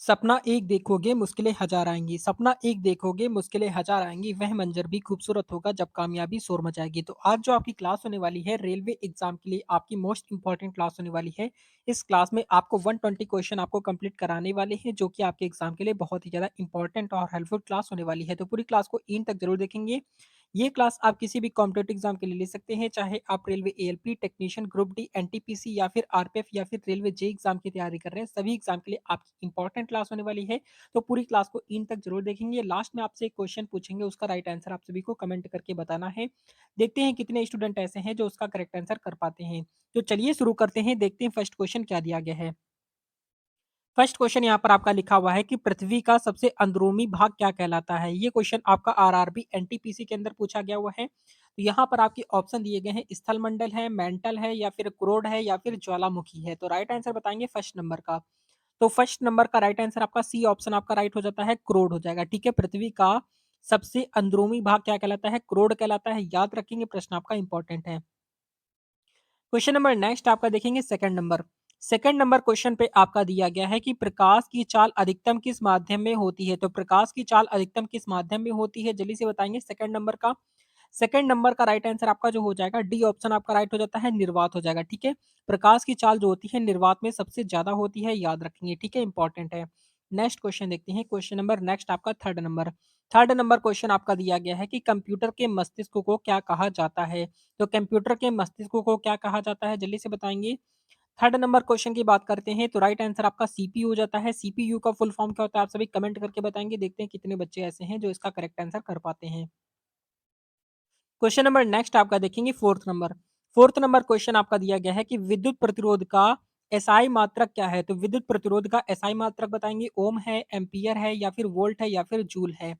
सपना एक देखोगे मुश्किलें हजार आएँगी, सपना एक देखोगे मुश्किलें हजार आएँगी, वह मंज़र भी खूबसूरत होगा जब कामयाबी शोर मचाएगी। तो आज जो आपकी क्लास होने वाली है, रेलवे एग्ज़ाम के लिए आपकी मोस्ट इम्पोर्टेंट क्लास होने वाली है। इस क्लास में आपको 120 क्वेश्चन आपको कंप्लीट कराने वाले हैं, जो कि आपके एग्ज़ाम के लिए बहुत ही ज़्यादा इम्पोर्टेंट और हेल्पफुल क्लास होने वाली है। तो पूरी क्लास को एंड तक ज़रूर देखेंगे। ये क्लास आप किसी भी कॉम्पिटिटिव एग्ज़ाम के लिए ले सकते हैं, चाहे आप railway ALP, technician, group D, NTPC या फिर आरपीएफ या फिर रेलवे जेईई एग्ज़ाम की तैयारी कर रहे हैं, सभी एग्ज़ाम के लिए आपकी इम्पोर्टेंट क्लास होने वाली है। तो पूरी क्लास को एंड तक ज़रूर देखेंगे। लास्ट में आपसे एक क्वेश्चन पूछेंगे, उसका राइट आंसर आप सभी को कमेंट करके बताना है। देखते हैं कितने स्टूडेंट ऐसे हैं जो उसका करेक्ट आंसर कर पाते हैं। तो चलिए शुरू करते हैं, देखते हैं फर्स्ट क्वेश्चन क्या दिया गया है। फर्स्ट क्वेश्चन यहाँ पर आपका लिखा हुआ है कि पृथ्वी का सबसे अंदरूनी भाग क्या कहलाता है? ये क्वेश्चन आपका आरआरबी एनटीपीसी के अंदर पूछा गया हुआ है। तो यहाँ पर आपके ऑप्शन दिए गए हैं, स्थल मंडल है, मेंटल है या फिर क्रोड है या फिर ज्वालामुखी है। तो राइट आंसर बताएंगे फर्स्ट नंबर का। तो फर्स्ट नंबर का राइट आंसर आपका सी ऑप्शन आपका राइट हो जाता है, क्रोड हो जाएगा। ठीक है, पृथ्वी का सबसे अंदरूनी भाग क्या कहलाता है? क्रोड कहलाता है। याद रखेंगे, प्रश्न आपका इंपॉर्टेंट है। क्वेश्चन नंबर नेक्स्ट आपका देखेंगे, second number. Second number question पे आपका दिया गया है कि प्रकाश की चाल अधिकतम किस माध्यम में होती है? तो प्रकाश की चाल अधिकतम किस माध्यम में होती है, जल्दी से बताएंगे सेकंड नंबर का। सेकंड नंबर का राइट आंसर आपका जो हो जाएगा, डी ऑप्शन आपका राइट हो जाता है, निर्वात हो जाएगा। ठीक है, प्रकाश की चाल जो होती है निर्वात में सबसे ज्यादा होती है, याद रखेंगे। ठीक है, इंपॉर्टेंट है। नेक्स्ट क्वेश्चन देखते हैं, क्वेश्चन नंबर नेक्स्ट आपका third number. Third number question आपका दिया गया है कि कंप्यूटर के मस्तिष्क को क्या कहा जाता है? तो कंप्यूटर के मस्तिष्क को क्या कहा जाता है, जल्दी से बताएंगे। थर्ड नंबर क्वेश्चन की बात करते हैं तो राइट आंसर आपका सीपीयू हो जाता है। सीपीयू का फुल फॉर्म क्या होता है, आप सभी कमेंट करके बताएंगे। देखते हैं कितने बच्चे ऐसे हैं जो इसका करेक्ट आंसर कर पाते हैं। क्वेश्चन नंबर नेक्स्ट आपका देखेंगे, fourth number. Fourth number question आपका दिया गया है कि विद्युत प्रतिरोध का एसआई मात्रक क्या है? तो विद्युत प्रतिरोध का एसआई मात्रक बताएंगे, ओम है, एम्पियर है या फिर वोल्ट है या फिर जूल है।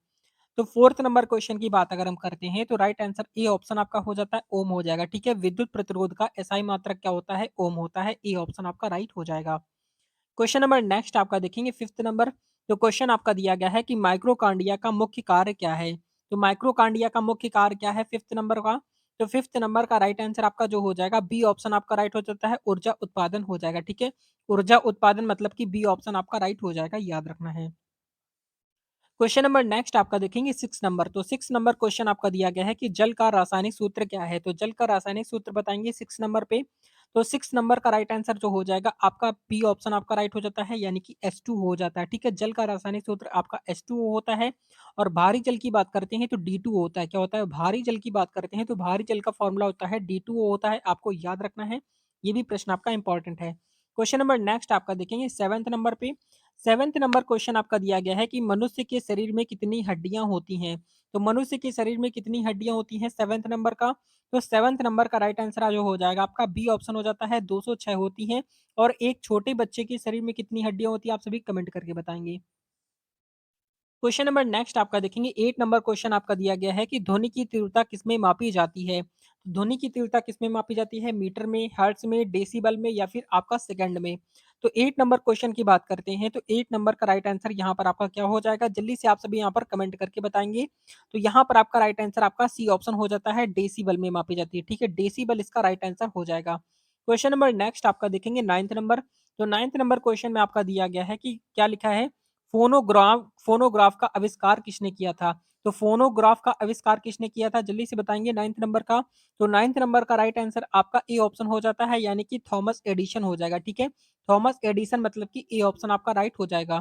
तो फोर्थ नंबर क्वेश्चन की बात अगर हम करते हैं तो राइट आंसर ए ऑप्शन आपका हो जाता है, ओम हो जाएगा। ठीक है, विद्युत प्रतिरोध का एसआई मात्रक क्या होता है? ओम होता है। ए ऑप्शन आपका राइट हो जाएगा। क्वेश्चन नंबर नेक्स्ट आपका देखेंगे, फिफ्थ नंबर। तो क्वेश्चन आपका दिया गया है कि माइक्रोकांडिया का मुख्य कार्य क्या है? तो माइक्रोकांडिया का मुख्य कार्य क्या है फिफ्थ नंबर का? तो फिफ्थ नंबर का राइट आंसर आपका जो हो जाएगा, बी ऑप्शन आपका राइट हो जाता है, ऊर्जा उत्पादन हो जाएगा। ठीक है, ऊर्जा उत्पादन मतलब कि बी ऑप्शन आपका राइट हो जाएगा, याद रखना है। क्वेश्चन नंबर नेक्स्ट आपका देखेंगे, सिक्स नंबर। तो सिक्स नंबर क्वेश्चन आपका दिया गया है कि जल का रासायनिक सूत्र क्या है? तो जल का रासायनिक सूत्र बताएंगे सिक्स नंबर पे। तो सिक्स नंबर का राइट आंसर जो हो जाएगा आपका, बी ऑप्शन आपका राइट हो जाता है, यानी कि H2 हो जाता है। ठीक है, जल का रासायनिक सूत्र आपका H2O होता है। और भारी जल की बात करते हैं तो D2O होता है। क्या होता है? भारी जल की बात करते हैं तो भारी जल का फॉर्मूला होता है D2O होता है, आपको याद रखना है। ये भी प्रश्न आपका इंपॉर्टेंट है। क्वेश्चन नंबर नेक्स्ट आपका देखेंगे, सेवंथ नंबर पे। सेवेंथ नंबर क्वेश्चन आपका दिया गया है कि मनुष्य के शरीर में कितनी हड्डियां होती हैं? तो मनुष्य के शरीर में कितनी हड्डियां होती हैं सेवेंथ नंबर का? तो सेवेंथ नंबर का राइट आंसर जो हो जाएगा आपका, बी ऑप्शन हो जाता है, 206 होती हैं। और एक छोटे बच्चे के शरीर में कितनी हड्डियां होती है, आप सभी कमेंट करके बताएंगे। क्वेश्चन नंबर नेक्स्ट आपका देखेंगे, 8 नंबर क्वेश्चन आपका दिया गया है कि ध्वनि की तीव्रता किसमें मापी जाती है? ध्वनि की तीव्रता किसमें मापी जाती है? मीटर में, हर्ट्ज में, डेसिबल में या फिर आपका सेकंड में? तो 8 नंबर क्वेश्चन की बात करते हैं तो 8 नंबर का राइट आंसर यहाँ पर आपका क्या हो जाएगा, जल्दी से आप सभी यहाँ पर कमेंट करके बताएंगे। तो यहाँ पर आपका राइट आंसर आपका सी ऑप्शन हो जाता है, डेसिबल में मापी जाती है। ठीक है, डेसिबल इसका राइट आंसर हो जाएगा। क्वेश्चन नंबर नेक्स्ट आपका देखेंगे, नाइन्थ नंबर। तो नाइन्थ नंबर क्वेश्चन में आपका दिया गया है कि क्या लिखा है, फोनोग्राफ फोनोग्राफ का आविष्कार किसने किया था? तो फोनोग्राफ का आविष्कार किसने किया था, जल्दी से बताएंगे नाइन्थ नंबर का। तो नाइन्थ नंबर का राइट आंसर आपका ए ऑप्शन हो जाता है, यानी कि थॉमस एडिशन हो जाएगा। ठीक है, थॉमस एडिसन मतलब कि ए ऑप्शन आपका राइट हो जाएगा।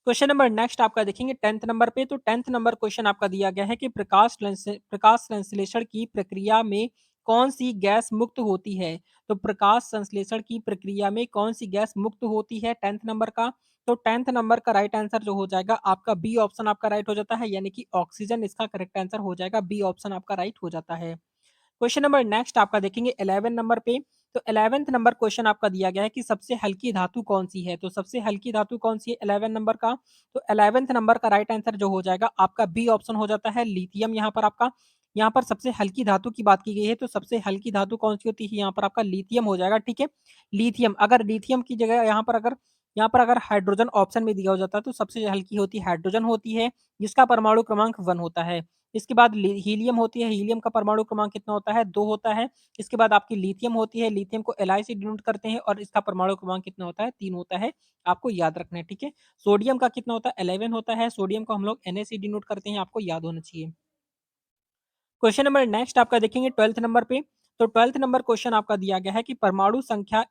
क्वेश्चन नंबर नेक्स्ट आपका देखेंगे, टेंथ नंबर पे। तो टेंथ नंबर क्वेश्चन आपका दिया गया है कि प्रकाश संश्लेषण की प्रक्रिया में कौन सी गैस मुक्त होती है? तो प्रकाश संश्लेषण की प्रक्रिया में कौन सी गैस मुक्त होती है, टेंथ नंबर का? तो टेंथ नंबर का राइट आंसर जो हो जाएगा आपका, बी ऑप्शन आपका राइट हो जाता है, यानी कि ऑक्सीजन इसका करेक्ट आंसर हो जाएगा, बी ऑप्शन आपका राइट हो जाता है। क्वेश्चन नंबर नेक्स्ट आपका देखेंगे, 11 नंबर पे। तो 11th नंबर क्वेश्चन आपका दिया गया है कि सबसे हल्की धातु कौन सी है? तो सबसे हल्की धातु कौन सी है 11 नंबर का? तो 11th नंबर का राइट आंसर जो हो जाएगा आपका, बी ऑप्शन हो जाता है, लिथियम। यहाँ पर आपका, यहाँ पर सबसे हल्की धातु की बात की गई है तो सबसे हल्की धातु कौन सी होती है, यहाँ पर आपका लिथियम हो जाएगा। ठीक है, लिथियम। अगर लिथियम की जगह यहाँ पर अगर हाइड्रोजन ऑप्शन में दिया हो जाता है तो सबसे हल्की होती हाइड्रोजन होती है, जिसका परमाणु क्रमांक 1 होता है। इसके बाद हीलियम होती है, हीलियम का परमाणु क्रमांक कितना होता है? 2 होता है। इसके बाद आपकी लिथियम होती है, लिथियम को Li से डिनोट करते हैं और इसका परमाणु क्रमांक कितना होता है? 3 होता है। आपको याद रखना है, ठीक है? सोडियम का कितना होता है? 11 होता है। सोडियम को हम लोग Na से डिनोट करते हैं, आपको याद होना चाहिए। क्वेश्चन नंबर नेक्स्ट आपका देखेंगे 12th नंबर पे। तो 12th नंबर क्वेश्चन आपका दिया गया है कि परमाणु संख्या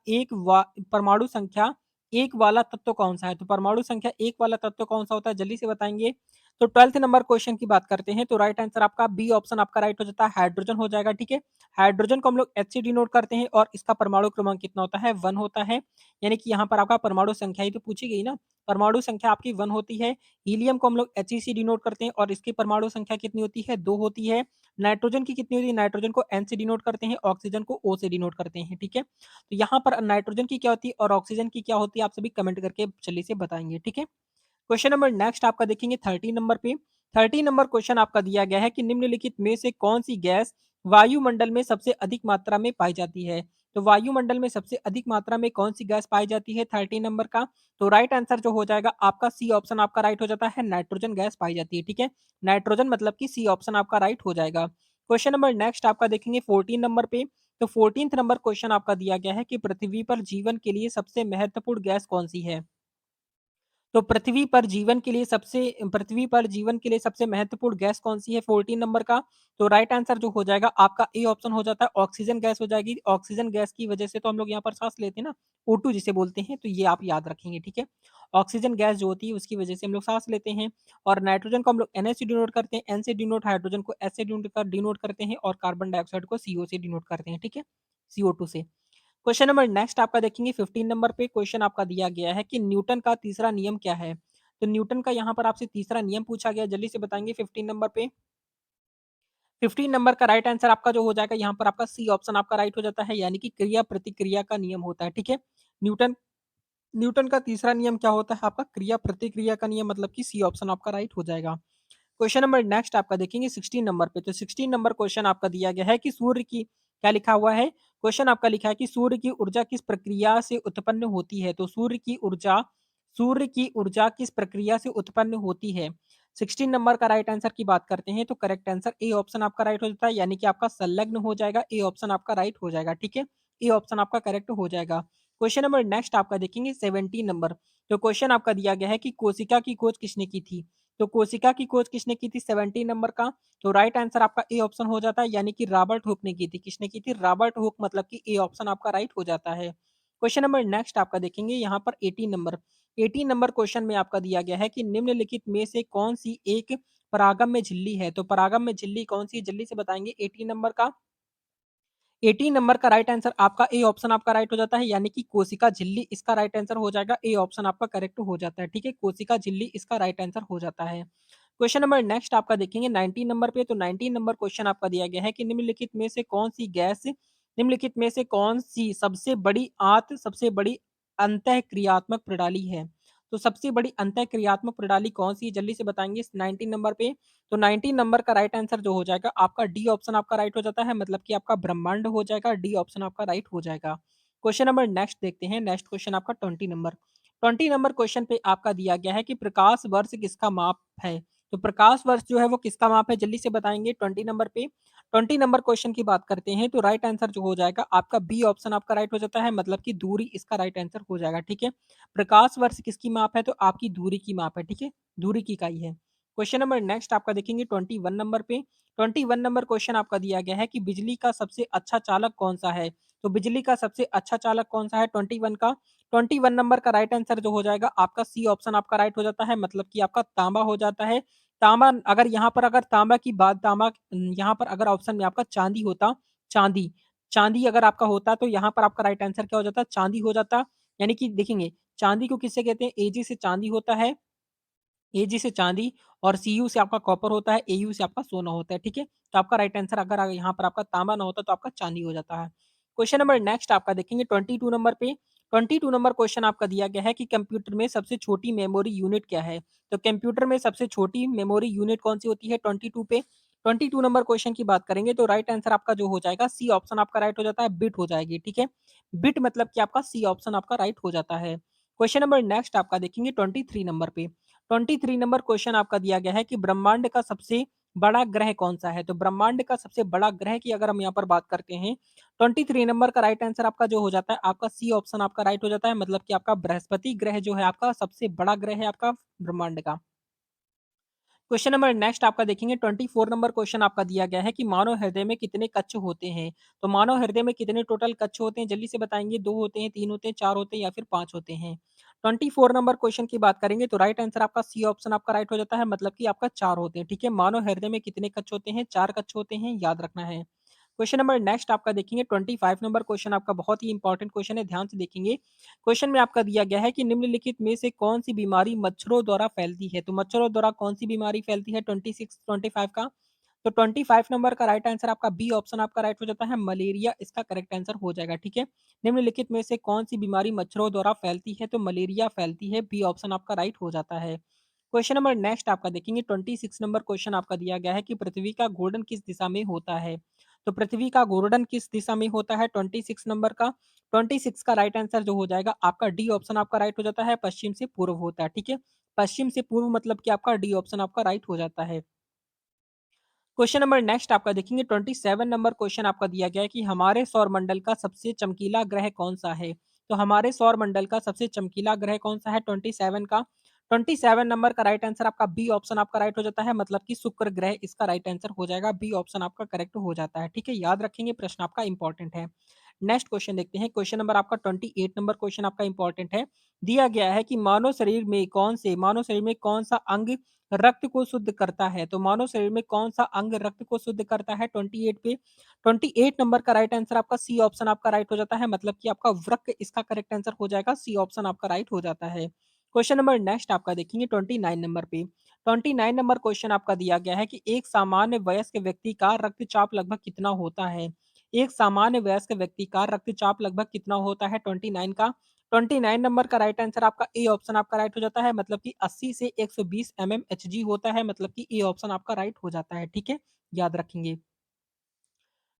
1 वाला तत्व कौन-सा है? तो परमाणु संख्या 1 वाला तत्व कौन-सा होता है? जल्दी से बताएँगे। तो 12th नंबर क्वेश्चन की बात करते हैं तो राइट आंसर आपका बी ऑप्शन आपका राइट हो जाता है, हाइड्रोजन हो जाएगा, ठीक है? हाइड्रोजन को हम लोग H से डिनोट करते हैं और इसका परमाणु क्रमांक कितना होता है? 1 होता है। यानी कि यहाँ पर आपका परमाणु संख्या ही तो पूछी गई ना, परमाणु संख्या आपकी 1 होती है। हीलियम को हम लोग He से डिनोट करते हैं और इसकी परमाणु संख्या कितनी होती है? 2 होती है। नाइट्रोजन की कितनी होती है? नाइट्रोजन को N से डिनोट करते हैं, ऑक्सीजन को O से डिनोट करते हैं, ठीक है? तो यहाँ पर नाइट्रोजन की क्या होती है और ऑक्सीजन की क्या होती है? आप सभी कमेंट करके जल्दी से बताएँगे, ठीक है? क्वेश्चन नंबर नेक्स्ट आपका देखेंगे 13 नंबर पे। 13 नंबर क्वेश्चन आपका दिया गया है कि निम्नलिखित में से कौन-सी गैस वायुमंडल में सबसे अधिक मात्रा में पाई जाती है? तो वायुमंडल में सबसे अधिक मात्रा में कौन-सी गैस पाई जाती है 13 नंबर का? तो राइट आंसर जो हो जाएगा आपका सी ऑप्शन आपका राइट हो जाता है, नाइट्रोजन गैस पाई जाती है, ठीक है? नाइट्रोजन मतलब कि सी ऑप्शन आपका राइट हो जाएगा। क्वेश्चन नंबर नेक्स्ट आपका देखेंगे 14 नंबर पे। तो 14th नंबर क्वेश्चन आपका दिया गया है कि पृथ्वी पर जीवन के लिए सबसे महत्वपूर्ण गैस कौन-सी है? तो पृथ्वी पर जीवन के लिए सबसे महत्वपूर्ण गैस कौन-सी है 14 नंबर का? तो राइट आंसर जो हो जाएगा आपका ए ऑप्शन हो जाता है, ऑक्सीजन गैस हो जाएगी। ऑक्सीजन गैस की वजह से तो हम लोग यहाँ पर साँस लेते हैं ना, O2 जिसे बोलते हैं, तो ये आप याद रखेंगे, ठीक है? ऑक्सीजन गैस जो होती है उसकी वजह से हम लोग साँस लेते हैं और नाइट्रोजन को हम लोग Na से डिनोट करते हैं, N से डिनोट हाइड्रोजन को S से डिनोट करते हैं और कार्बन डाइऑक्साइड को CO से डिनोट करते हैं, ठीक है? CO2 से। क्वेश्चन नंबर नेक्स्ट आपका देखेंगे 15 नंबर पे क्वेश्चन आपका दिया गया है कि न्यूटन का तीसरा नियम क्या है? तो न्यूटन का यहाँ पर आपसे तीसरा नियम पूछा गया है, जल्दी से बताएँगे 15 नंबर पे। 15 नंबर का राइट आंसर आपका जो हो जाएगा यहाँ पर आपका सी ऑप्शन आपका राइट हो जाता है, यानी कि क्रिया-प्रतिक्रिया का नियम होता है, ठीक है? न्यूटन न्यूटन का तीसरा नियम क्या होता है आपका? क्रिया-प्रतिक्रिया का नियम मतलब कि सी ऑप्शन आपका राइट हो जाएगा। क्वेश्चन नंबर नेक्स्ट आपका देखेंगे 16 नंबर पे। तो 16 नंबर क्वेश्चन आपका दिया गया है कि सूर्य की क्या लिखा हुआ है? क्वेश्चन आपका लिखा है कि सूर्य की ऊर्जा किस प्रक्रिया से उत्पन्न होती है? तो सूर्य की ऊर्जा किस प्रक्रिया से उत्पन्न होती है? 16 नंबर का राइट आंसर की बात करते हैं तो करेक्ट आंसर ए ऑप्शन आपका राइट हो जाता है, यानी कि आपका संलग्न हो जाएगा, ए ऑप्शन आपका राइट हो जाएगा, ठीक है? ए ऑप्शन आपका करेक्ट हो जाएगा। क्वेश्चन नंबर नेक्स्ट आपका देखेंगे 17 नंबर। तो क्वेश्चन आपका दिया गया है कि कोशिका की खोज किसने की थी? तो कोशिका की खोज किसने की थी 17 नंबर का? तो राइट आंसर आपका ए ऑप्शन हो जाता है, यानी कि रॉबर्ट हुक ने की थी। किसने की थी? रॉबर्ट हुक मतलब कि ए ऑप्शन आपका राइट हो जाता है। क्वेश्चन नंबर नेक्स्ट आपका देखेंगे यहाँ पर 18 नंबर। 18 नंबर क्वेश्चन में आपका दिया गया है कि निम्नलिखित में से कौन-सी एक परागम में झिल्ली है? तो परागम में झिल्ली कौन-सी है? जल्दी से बताएँगे 18 नंबर का। 18 नंबर का राइट आंसर आपका ए ऑप्शन आपका राइट हो जाता है, यानी कि कोशिका झिल्ली इसका राइट आंसर हो जाएगा, ए ऑप्शन आपका करेक्ट हो जाता है, ठीक है? कोशिका झिल्ली इसका राइट आंसर हो जाता है। क्वेश्चन नंबर नेक्स्ट आपका देखेंगे 19 नंबर पे। तो 19 नंबर क्वेश्चन आपका दिया गया है कि निम्नलिखित में से कौन-सी सबसे बड़ी अंतःक्रियात्मक प्रणाली है? तो सबसे बड़ी अंतःक्रियात्मक प्रणाली कौन-सी है? जल्दी से बताएँगे इस 19 नंबर पे। तो 19 नंबर का राइट आंसर जो हो जाएगा आपका डी ऑप्शन आपका राइट हो जाता है, मतलब कि आपका ब्रह्मांड हो जाएगा, डी ऑप्शन आपका राइट हो जाएगा। क्वेश्चन नंबर नेक्स्ट देखते हैं, नेक्स्ट क्वेश्चन आपका 20 नंबर। 20 नंबर क्वेश्चन पे आपका दिया गया है कि प्रकाश वर्ष किसका माप है? तो प्रकाश वर्ष जो है वो किसका माप है? जल्दी से बताएँगे 20 नंबर पे। 20 नंबर क्वेश्चन की बात करते हैं तो राइट आंसर जो हो जाएगा आपका बी ऑप्शन आपका राइट हो जाता है, मतलब कि दूरी इसका राइट आंसर हो जाएगा, ठीक है? प्रकाश वर्ष किसकी माप है? तो आपकी दूरी की माप है, ठीक है? दूरी की इकाई है। क्वेश्चन नंबर नेक्स्ट आपका देखेंगे 21 नंबर पे। 21 नंबर क्वेश्चन आपका दिया गया है कि बिजली का सबसे अच्छा चालक कौन-सा है? तो बिजली का सबसे अच्छा चालक कौन-सा है 21 का? 21 नंबर का राइट आंसर जो हो जाएगा आपका सी ऑप्शन आपका राइट हो जाता है, मतलब कि आपका तांबा हो जाता है। तांबा अगर यहाँ पर अगर तांबा की बात तांबा यहाँ पर अगर ऑप्शन में आपका चांदी होता, चांदी चांदी अगर आपका होता तो यहाँ पर आपका राइट आंसर क्या हो जाता? चांदी हो जाता। यानी कि देखेंगे चांदी को किससे कहते हैं? एजी से चांदी होता है, एजी से चांदी और सीयू से आपका कॉपर होता है, एयू से आपका सोना होता है, ठीक है? तो आपका राइट आंसर अगर यहाँ पर आपका तांबा ना होता तो आपका चांदी हो जाता है। क्वेश्चन नंबर नेक्स्ट आपका देखेंगे 22 नंबर पे। 22 नंबर क्वेश्चन आपका दिया गया है कि कंप्यूटर में सबसे छोटी मेमोरी यूनिट क्या है? तो कंप्यूटर में सबसे छोटी मेमोरी यूनिट कौन-सी होती है 22 पे? 22 नंबर क्वेश्चन की बात करेंगे तो राइट आंसर आपका जो हो जाएगा सी ऑप्शन आपका राइट हो जाता है, बिट हो जाएगी, ठीक है? बिट मतलब कि आपका सी ऑप्शन आपका राइट हो जाता है। क्वेश्चन नंबर नेक्स्ट आपका देखेंगे 23 नंबर पे। 23 नंबर क्वेश्चन आपका दिया गया है कि ब्रह्मांड का सबसे बड़ा ग्रह कौन-सा है? तो ब्रह्मांड का सबसे बड़ा ग्रह की अगर हम यहाँ पर बात करते हैं, 23 नंबर का राइट आंसर आपका जो हो जाता है, आपका सी ऑप्शन आपका राइट हो जाता है, मतलब कि आपका बृहस्पति ग्रह जो है आपका सबसे बड़ा ग्रह है आपका ब्रह्मांड का। क्वेश्चन नंबर नेक्स्ट आपका देखेंगे 24 नंबर क्वेश्चन आपका दिया गया है कि मानव हृदय में कितने कक्ष होते हैं? तो मानव हृदय में कितने टोटल कक्ष होते हैं? जल्दी से बताएँगे 2 होते हैं, 3 होते हैं, 4 होते हैं या फिर 5 होते हैं? 24 नंबर क्वेश्चन की बात करेंगे तो राइट आंसर आपका सी ऑप्शन आपका राइट हो जाता है, मतलब कि आपका 4 होते हैं, ठीक है? मानव हृदय में कितने कक्ष होते हैं? 4 कक्ष होते हैं, याद रखना है। क्वेश्चन नंबर नेक्स्ट आपका देखेंगे 25 नंबर क्वेश्चन आपका बहुत ही इंपॉर्टेंट क्वेश्चन है, ध्यान से देखेंगे। क्वेश्चन में आपका दिया गया है कि निम्नलिखित में से कौन-सी बीमारी मच्छरों द्वारा फैलती है? तो मच्छरों द्वारा कौन-सी बीमारी फैलती है 26, 25 का? तो 25 नंबर का राइट आंसर आपका बी ऑप्शन आपका राइट हो जाता है, मलेरिया इसका करेक्ट आंसर हो जाएगा, ठीक है? निम्नलिखित में से कौन-सी बीमारी मच्छरों द्वारा फैलती है? तो मलेरिया फैलती है, बी ऑप्शन आपका राइट हो जाता है। क्वेश्चन नंबर नेक्स्ट आपका देखेंगे 26 नंबर क्वेश्चन आपका दिया गया है कि पृथ्वी का घूर्णन किस दिशा में होता है? तो पृथ्वी का घूर्णन किस दिशा में होता है 26 नंबर का? 26 का राइट आंसर जो हो जाएगा आपका डी ऑप्शन आपका राइट हो जाता है, पश्चिम से पूर्व होता है, ठीक है? पश्चिम से पूर्व मतलब कि आपका डी ऑप्शन आपका राइट हो जाता है। क्वेश्चन नंबर नेक्स्ट आपका देखेंगे 27 नंबर क्वेश्चन आपका दिया गया है कि हमारे सौर मंडल का सबसे चमकीला ग्रह कौन-सा है? तो हमारे सौर मंडल का सबसे चमकीला ग्रह कौन-सा है 27 का? 27 नंबर का राइट आंसर आपका बी ऑप्शन आपका राइट हो जाता है, मतलब कि शुक्र ग्रह इसका राइट आंसर हो जाएगा, बी ऑप्शन आपका करेक्ट हो जाता है, ठीक है? याद रखेंगे प्रश्न आपका इंपॉर्टेंट है। नेक्स्ट क्वेश्चन देखते हैं, क्वेश्चन नंबर आपका 28 नंबर क्वेश्चन आपका इंपॉर्टेंट है। दिया गया है कि मानव शरीर में कौन-सा अंग रक्त को शुद्ध करता है? तो मानव शरीर में कौन-सा अंग रक्त को शुद्ध करता है 28 पे? 28 नंबर का राइट आंसर आपका सी ऑप्शन आपका राइट हो जाता है, मतलब कि आपका वृक्क इसका करेक्ट आंसर हो जाएगा, सी ऑप्शन आपका राइट हो जाता है। क्वेश्चन नंबर नेक्स्ट आपका देखेंगे 29 नंबर पे। 29 नंबर क्वेश्चन आपका दिया गया है कि एक सामान्य वयस्क व्यक्ति का रक्तचाप लगभग कितना होता है? एक सामान्य वयस्क व्यक्ति का रक्तचाप लगभग कितना होता है 29 का? 29 नंबर का राइट आंसर आपका ए ऑप्शन आपका राइट हो जाता है, मतलब कि 80 से 120 एमएमएचजी होता है, मतलब कि ए ऑप्शन आपका राइट हो जाता है, ठीक है? याद रखेंगे।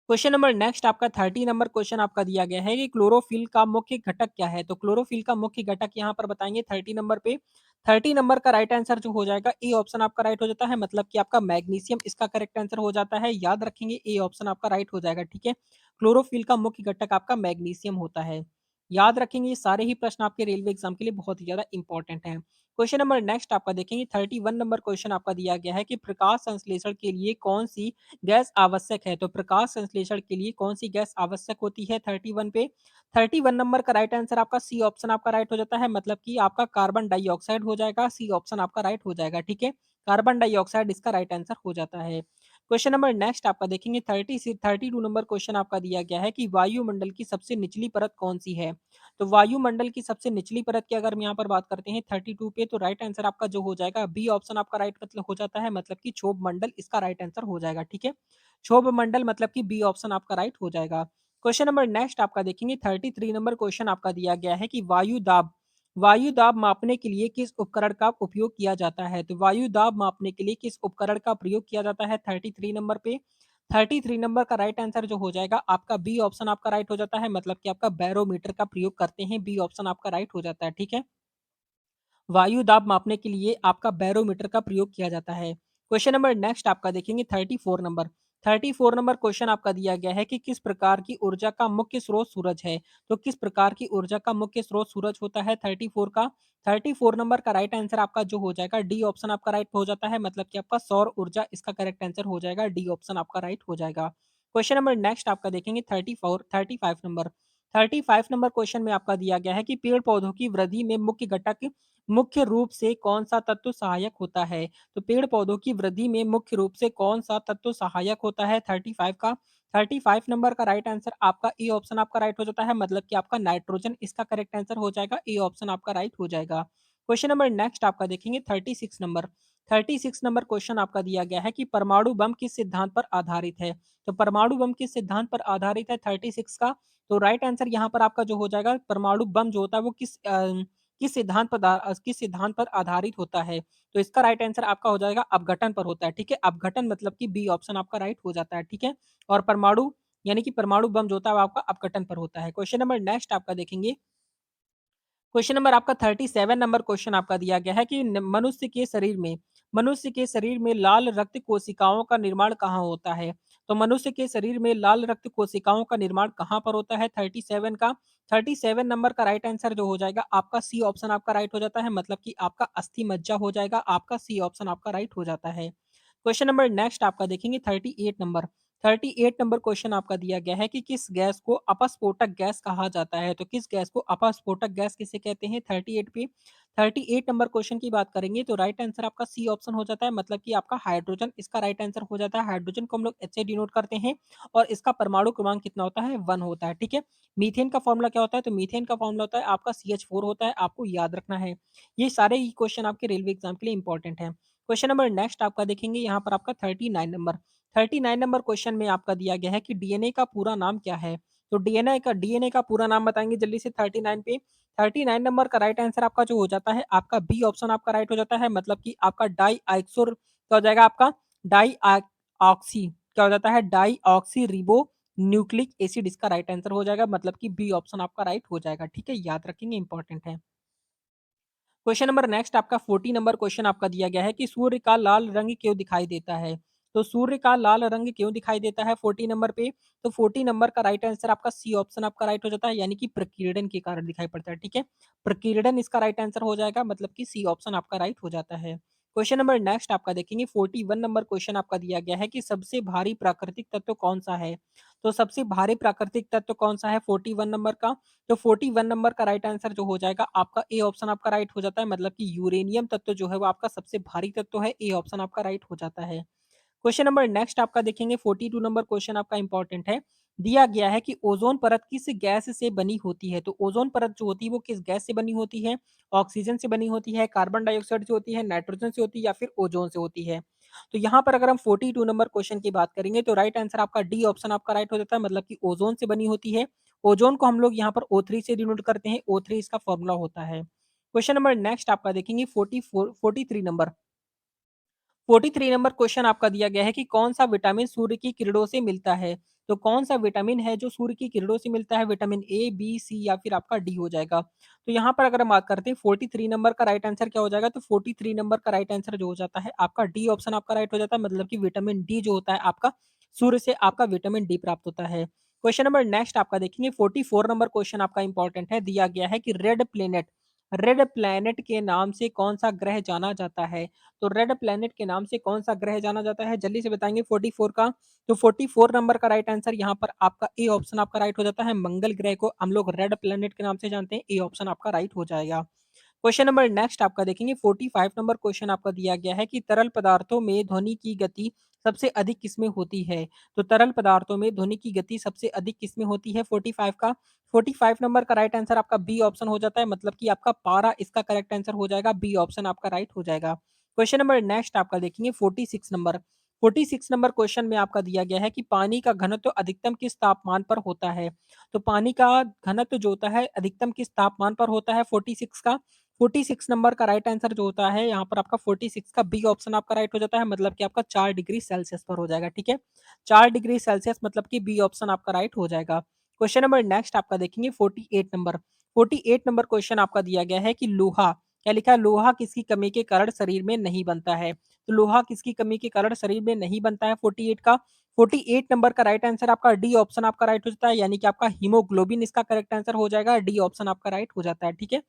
क्वेश्चन नंबर नेक्स्ट आपका 30 नंबर क्वेश्चन आपका दिया गया है कि क्लोरोफिल का मुख्य घटक क्या है? तो क्लोरोफिल का मुख्य घटक यहाँ पर बताएँगे 30 नंबर पे। 30 नंबर का राइट आंसर जो हो जाएगा ए ऑप्शन आपका राइट हो जाता है, मतलब कि आपका मैग्नीशियम इसका करेक्ट आंसर हो जाता है। याद रखेंगे ए ऑप्शन आपका राइट हो जाएगा, ठीक है? क्लोरोफिल का मुख्य घटक आपका मैग्नीशियम होता है। याद रखेंगे ये सारे ही प्रश्न आपके रेलवे एग्ज़ाम के लिए बहुत ही ज़्यादा इंपॉर्टेंट हैं। क्वेश्चन नंबर नेक्स्ट आपका देखेंगे 31 नंबर क्वेश्चन आपका दिया गया है कि प्रकाश संश्लेषण के लिए कौन-सी गैस आवश्यक है? तो प्रकाश संश्लेषण के लिए कौन-सी गैस आवश्यक होती है 31 पे? 31 नंबर का राइट आंसर आपका सी ऑप्शन आपका राइट हो जाता है, मतलब कि आपका कार्बन डाइऑक्साइड हो जाएगा, सी ऑप्शन आपका राइट हो जाएगा, ठीक है? कार्बन डाइऑक्साइड इसका राइट आंसर हो जाता है। क्वेश्चन नंबर नेक्स्ट आपका देखेंगे 32 नंबर क्वेश्चन आपका दिया गया है कि वायुमंडल की सबसे निचली परत कौन-सी है? तो वायुमंडल की सबसे निचली परत की अगर हम यहाँ पर बात करते हैं 32 पे, तो राइट आंसर आपका जो हो जाएगा बी ऑप्शन आपका राइट मतलब हो जाता है, मतलब कि क्षोभ मंडल इसका राइट आंसर हो जाएगा, ठीक है? क्षोभ मंडल मतलब कि बी ऑप्शन आपका राइट हो जाएगा। क्वेश्चन नंबर नेक्स्ट आपका देखेंगे 33 नंबर क्वेश्चन आपका दिया गया है कि वायु दाब मापने के लिए किस उपकरण का उपयोग किया जाता है? तो वायु दाब मापने के लिए किस उपकरण का प्रयोग किया जाता है 33 नंबर पे? 33 नंबर का राइट आंसर जो हो जाएगा आपका बी ऑप्शन आपका राइट हो जाता है, मतलब कि आपका बैरोमीटर का प्रयोग करते हैं, बी ऑप्शन आपका राइट हो जाता है, ठीक है? वायु दाब मापने के लिए आपका बैरोमीटर का प्रयोग किया जाता है। क्वेश्चन नंबर नेक्स्ट आपका देखेंगे 34 नंबर। 34 नंबर क्वेश्चन आपका दिया गया है कि किस प्रकार की ऊर्जा का मुख्य स्रोत सूरज है? तो किस प्रकार की ऊर्जा का मुख्य स्रोत सूरज होता है 34 का? 34 नंबर का राइट आंसर आपका जो हो जाएगा डी ऑप्शन आपका राइट हो जाता है, मतलब कि आपका सौर ऊर्जा इसका करेक्ट आंसर हो जाएगा, डी ऑप्शन आपका राइट हो जाएगा। क्वेश्चन नंबर नेक्स्ट आपका देखेंगे 35 नंबर। 35 नंबर क्वेश्चन में आपका दिया गया है कि पेड़ पौधों की वृद्धि में मुख्य रूप से कौन-सा तत्व सहायक होता है? तो पेड़ पौधों की वृद्धि में मुख्य रूप से कौन-सा तत्व सहायक होता है 35 का? 35 नंबर का राइट आंसर आपका ए ऑप्शन आपका राइट हो जाता है, मतलब कि आपका नाइट्रोजन इसका करेक्ट आंसर हो जाएगा, ए ऑप्शन आपका राइट हो जाएगा। क्वेश्चन नंबर नेक्स्ट आपका देखेंगे 36 नंबर। 36 नंबर क्वेश्चन आपका दिया गया है कि परमाणु बम किस सिद्धांत पर आधारित है? तो परमाणु बम किस सिद्धांत पर आधारित है 36 का? तो राइट आंसर यहाँ पर आपका जो हो जाएगा परमाणु बम जो होता है वो किस सिद्धांत पर आधारित होता है? तो इसका राइट आंसर आपका हो जाएगा अपघटन पर होता है, ठीक है? अपघटन मतलब कि बी ऑप्शन आपका राइट हो जाता है, ठीक है? और परमाणु यानी कि परमाणु बम जो होता है वो आपका अपघटन पर होता है। क्वेश्चन नंबर नेक्स्ट आपका देखेंगे क्वेश्चन नंबर आपका 37 नंबर क्वेश्चन आपका दिया गया है कि मनुष्य के शरीर में मनुष्य के शरीर में लाल रक्त कोशिकाओं का निर्माण कहाँ होता है? तो मनुष्य के शरीर में लाल रक्त कोशिकाओं का निर्माण कहाँ पर होता है? 37 का 37 नंबर का राइट आंसर जो हो जाएगा आपका सी ऑप्शन आपका राइट हो जाता है, मतलब कि आपका अस्थि मज्जा हो जाएगा, आपका सी ऑप्शन आपका राइट हो जाता है। क्वेश्चन नंबर नेक्स्ट आपका देखेंगे 38 नंबर। 38 नंबर क्वेश्चन आपका दिया गया है कि किस गैस को अपस्फोटक गैस कहा जाता है? तो किस गैस को अपस्फोटक गैस किसे कहते हैं? 38 पे 38 नंबर क्वेश्चन की बात करेंगे तो राइट आंसर आपका सी ऑप्शन हो जाता है, मतलब कि आपका हाइड्रोजन इसका राइट आंसर हो जाता है। हाइड्रोजन को हम लोग एच से डिनोट करते हैं और इसका परमाणु क्रमांक कितना होता है? 1 होता है, ठीक है। मीथेन का फॉर्मूला क्या होता है? तो मीथेन का फॉर्मूला होता है आपका CH4 होता है, आपको याद रखना है। ये सारे ही क्वेश्चन आपके रेलवे एग्जाम के लिए इंपॉर्टेंट है। क्वेश्चन नंबर नेक्स्ट आपका देखेंगे यहाँ पर आपका 39 नंबर। 39 नंबर क्वेश्चन में आपका दिया गया है कि डीएनए का पूरा नाम क्या है? तो डीएनए का पूरा नाम बताएंगे जल्दी से 39 पे। 39 नंबर का राइट आंसर आपका जो हो जाता है आपका बी ऑप्शन आपका राइट हो जाता है, मतलब कि आपका डाई आइक्सोर क्या हो जाएगा आपका डाई ऑक्सी क्या हो जाता है deoxyribonucleic acid इसका राइट आंसर हो जाएगा, मतलब कि बी ऑप्शन आपका राइट हो जाएगा, ठीक है, याद रखेंगे इंपॉर्टेंट है। क्वेश्चन नंबर नेक्स्ट आपका 40 नंबर क्वेश्चन आपका दिया गया है कि सूर्य का लाल रंग क्यों दिखाई देता है? तो सूर्य का लाल रंग क्यों दिखाई देता है 40 नंबर पे? तो 40 नंबर का राइट आंसर आपका सी ऑप्शन आपका राइट हो जाता है, यानी कि प्रकीर्णन के कारण दिखाई पड़ता है, ठीक है। प्रकीर्णन इसका राइट आंसर हो जाएगा, मतलब कि सी ऑप्शन आपका राइट हो जाता है। क्वेश्चन नंबर नेक्स्ट आपका देखेंगे 41 नंबर क्वेश्चन आपका दिया गया है कि सबसे भारी प्राकृतिक तत्व कौन सा है? तो सबसे भारी प्राकृतिक तत्व कौन सा है 41 नंबर का? तो 41 नंबर का राइट आंसर जो हो जाएगा आपका ए ऑप्शन आपका राइट हो जाता है, मतलब कि यूरेनियम तत्व जो है वो आपका सबसे भारी तत्व है, ए ऑप्शन आपका राइट हो जाता है। क्वेश्चन नंबर नेक्स्ट आपका देखेंगे 42 नंबर क्वेश्चन आपका इंपॉर्टेंट है। दिया गया है कि ओजोन परत किस गैस से बनी होती है? तो ओजोन परत जो होती है वो किस गैस से बनी होती है? ऑक्सीजन से बनी होती है, कार्बन डाइऑक्साइड से होती है, नाइट्रोजन से होती है या फिर ओजोन से होती है? तो यहाँ पर अगर हम 42 नंबर क्वेश्चन की बात करेंगे तो राइट आंसर आपका डी ऑप्शन आपका राइट हो जाता है, मतलब कि ओजोन से बनी होती है। ओजोन को हम लोग यहाँ पर O3 से डिनोट करते हैं, O3 इसका फॉर्मूला होता है। क्वेश्चन नंबर नेक्स्ट आपका देखेंगे 43 नंबर। 43 नंबर क्वेश्चन आपका दिया गया है कि कौन-सा विटामिन सूर्य की किरणों से मिलता है? तो कौन-सा विटामिन है जो सूर्य की किरणों से मिलता है? विटामिन ए, बी, सी या फिर आपका डी हो जाएगा। तो यहाँ पर अगर हम बात करते हैं 43 नंबर का राइट आंसर क्या हो जाएगा? तो 43 नंबर का राइट आंसर जो हो जाता है आपका डी ऑप्शन आपका राइट हो जाता है, मतलब कि विटामिन डी जो होता है आपका सूर्य से आपका विटामिन डी प्राप्त होता है। क्वेश्चन नंबर नेक्स्ट आपका देखेंगे 44 नंबर क्वेश्चन आपका इंपॉर्टेंट है। दिया गया है कि रेड प्लैनेट के नाम से कौन-सा ग्रह जाना जाता है? तो रेड प्लैनेट के नाम से कौन-सा ग्रह जाना जाता है? जल्दी से बताएँगे 44 का। तो 44 नंबर का राइट आंसर यहाँ पर आपका ए ऑप्शन आपका राइट हो जाता है। मंगल ग्रह को हम लोग रेड प्लैनेट के नाम से जानते हैं। ए ऑप्शन आपका राइट हो जाएगा। क्वेश्चन नंबर नेक्स्ट आपका देखेंगे 45 नंबर क्वेश्चन आपका दिया गया है कि तरल पदार्थों में ध्वनि की गति सबसे अधिक किसमें होती है? तो तरल पदार्थों में ध्वनि की गति सबसे अधिक किसमें होती है 45 का? 45 नंबर का राइट आंसर आपका बी ऑप्शन हो जाता है, मतलब कि आपका पारा इसका करेक्ट आंसर हो जाएगा, बी ऑप्शन आपका राइट हो जाएगा। क्वेश्चन नंबर नेक्स्ट आपका देखेंगे 46 नंबर। 46 नंबर क्वेश्चन में आपका दिया गया है कि पानी का घनत्व अधिकतम किस तापमान पर होता है? तो पानी का घनत्व जो होता है अधिकतम किस तापमान पर होता है 46 का? 46 नंबर का राइट आंसर जो होता है यहाँ पर आपका 46 का बी ऑप्शन आपका राइट हो जाता है, मतलब कि आपका 4 डिग्री सेल्सियस पर हो जाएगा, ठीक है। 4 डिग्री सेल्सियस मतलब कि बी ऑप्शन आपका राइट हो जाएगा। क्वेश्चन नंबर नेक्स्ट आपका देखेंगे 48 नंबर। 48 नंबर क्वेश्चन आपका दिया गया है कि लोहा क्या लिखा है? लोहा किसकी कमी के कारण शरीर में नहीं बनता है? तो लोहा किसकी कमी के कारण शरीर में नहीं बनता है 48 का? 48 नंबर का राइट आंसर आपका डी ऑप्शन आपका राइट हो जाता है, यानी कि आपका हीमोग्लोबिन इसका करेक्ट आंसर हो जाएगा। डी ऑप्शन आपका राइट हो जाता है, ठीक है।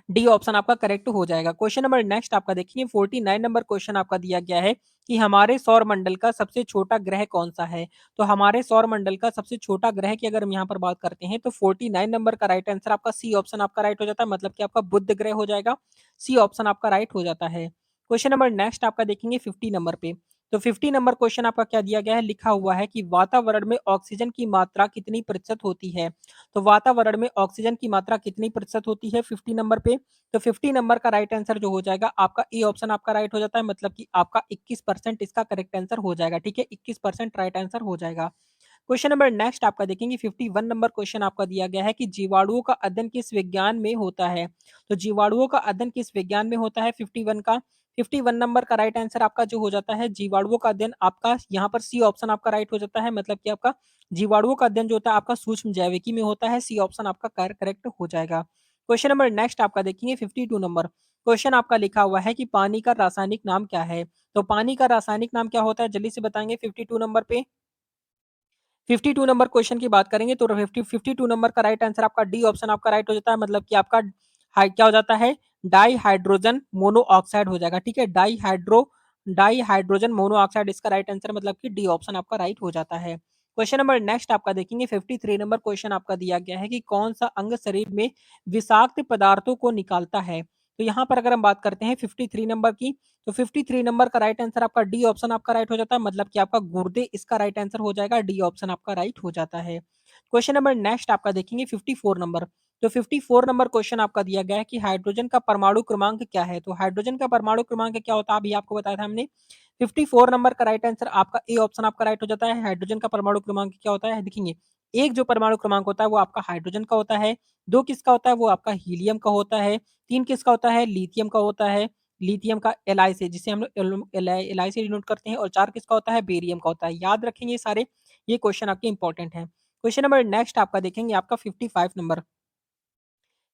डी ऑप्शन आपका करेक्ट हो जाएगा। क्वेश्चन नंबर नेक्स्ट आपका देखिए 49 नंबर क्वेश्चन आपका दिया गया है कि हमारे सौर मंडल का सबसे छोटा ग्रह कौन-सा है? तो हमारे सौर मंडल का सबसे छोटा ग्रह की अगर हम यहाँ पर बात करते हैं तो 49 नंबर का राइट आंसर आपका सी ऑप्शन आपका राइट हो जाता है, मतलब कि आपका बुध ग्रह हो जाएगा। सी ऑप्शन आपका राइट हो जाता है। क्वेश्चन नंबर नेक्स्ट आपका देखेंगे 50 नंबर पे। तो 50 नंबर क्वेश्चन आपका क्या दिया गया है? लिखा हुआ है कि वातावरण में ऑक्सीजन की मात्रा कितनी प्रतिशत होती है? तो वातावरण में ऑक्सीजन की मात्रा कितनी प्रतिशत होती है 50 नंबर पे? तो 50 नंबर का राइट आंसर जो हो जाएगा आपका ए ऑप्शन आपका राइट हो जाता है, मतलब कि आपका 21% इसका करेक्ट आंसर हो जाएगा, ठीक है। 21% राइट आंसर हो जाएगा। क्वेश्चन नंबर नेक्स्ट आपका देखेंगे 51 नंबर क्वेश्चन आपका दिया गया है कि जीवाणुओं का अध्ययन किस विज्ञान में होता है? तो जीवाणुओं का अध्ययन किस विज्ञान में होता है 51 का? 51 नंबर का राइट आंसर आपका जो हो जाता है जीवाणुओं का अध्ययन आपका यहाँ पर सी ऑप्शन आपका राइट हो जाता है, मतलब कि आपका जीवाणुओं का अध्ययन जो होता है आपका सूक्ष्म जैविकी में होता है। सी ऑप्शन आपका करेक्ट हो जाएगा। क्वेश्चन नंबर नेक्स्ट आपका देखेंगे 52 नंबर। क्वेश्चन आपका लिखा हुआ है कि पानी का रासायनिक नाम क्या है? तो पानी का रासायनिक नाम क्या होता है? जल्दी से बताएँगे 52 नंबर पे। 52 नंबर क्वेश्चन की बात करेंगे तो 52 नंबर का राइट आंसर आपका डी ऑप्शन आपका राइट हो जाता है, मतलब कि आपका हाई क्या हो जाता है, डाई हाइड्रोजन मोनोऑक्साइड हो जाएगा। ठीक है, डाई हाइड्रोजन मोनोऑक्साइड इसका राइट आंसर, मतलब कि डी ऑप्शन आपका राइट हो जाता है। क्वेश्चन नंबर नेक्स्ट आपका देखेंगे 53 नंबर क्वेश्चन आपका दिया गया है कि कौन सा अंग शरीर में विषाक्त पदार्थों को निकालता है? तो यहाँ पर अगर हम बात करते हैं 53 नंबर की, तो 53 नंबर का राइट आंसर आपका डी ऑप्शन आपका राइट हो जाता है, मतलब कि आपका गुर्दे इसका राइट आंसर हो जाएगा, डी ऑप्शन आपका राइट हो जाता है। क्वेश्चन नंबर नेक्स्ट आपका देखेंगे 54 नंबर। तो 54 नंबर क्वेश्चन आपका दिया गया है कि हाइड्रोजन का परमाणु क्रमांक क्या है? तो हाइड्रोजन का परमाणु क्रमांक क्या होता है, अभी आपको बताया था हमने। 54 नंबर का राइट आंसर आपका ए ऑप्शन आपका राइट हो जाता है। हाइड्रोजन का परमाणु क्रमांक क्या होता है, देखेंगे एक जो परमाणु क्रमांक होता है वो आपका हाइड्रोजन का होता है, दो किसका होता है वो आपका हीलियम का होता है, तीन किसका होता है लिथियम का होता है, लिथियम का एल से जिसे हम लोग एल से डिनोट करते हैं, और चार किसका होता है बेरियम का होता है। याद रखेंगे ये सारे, ये क्वेश्चन आपके इंपॉर्टेंट हैं। क्वेश्चन नंबर नेक्स्ट आपका देखेंगे आपका 55 नंबर।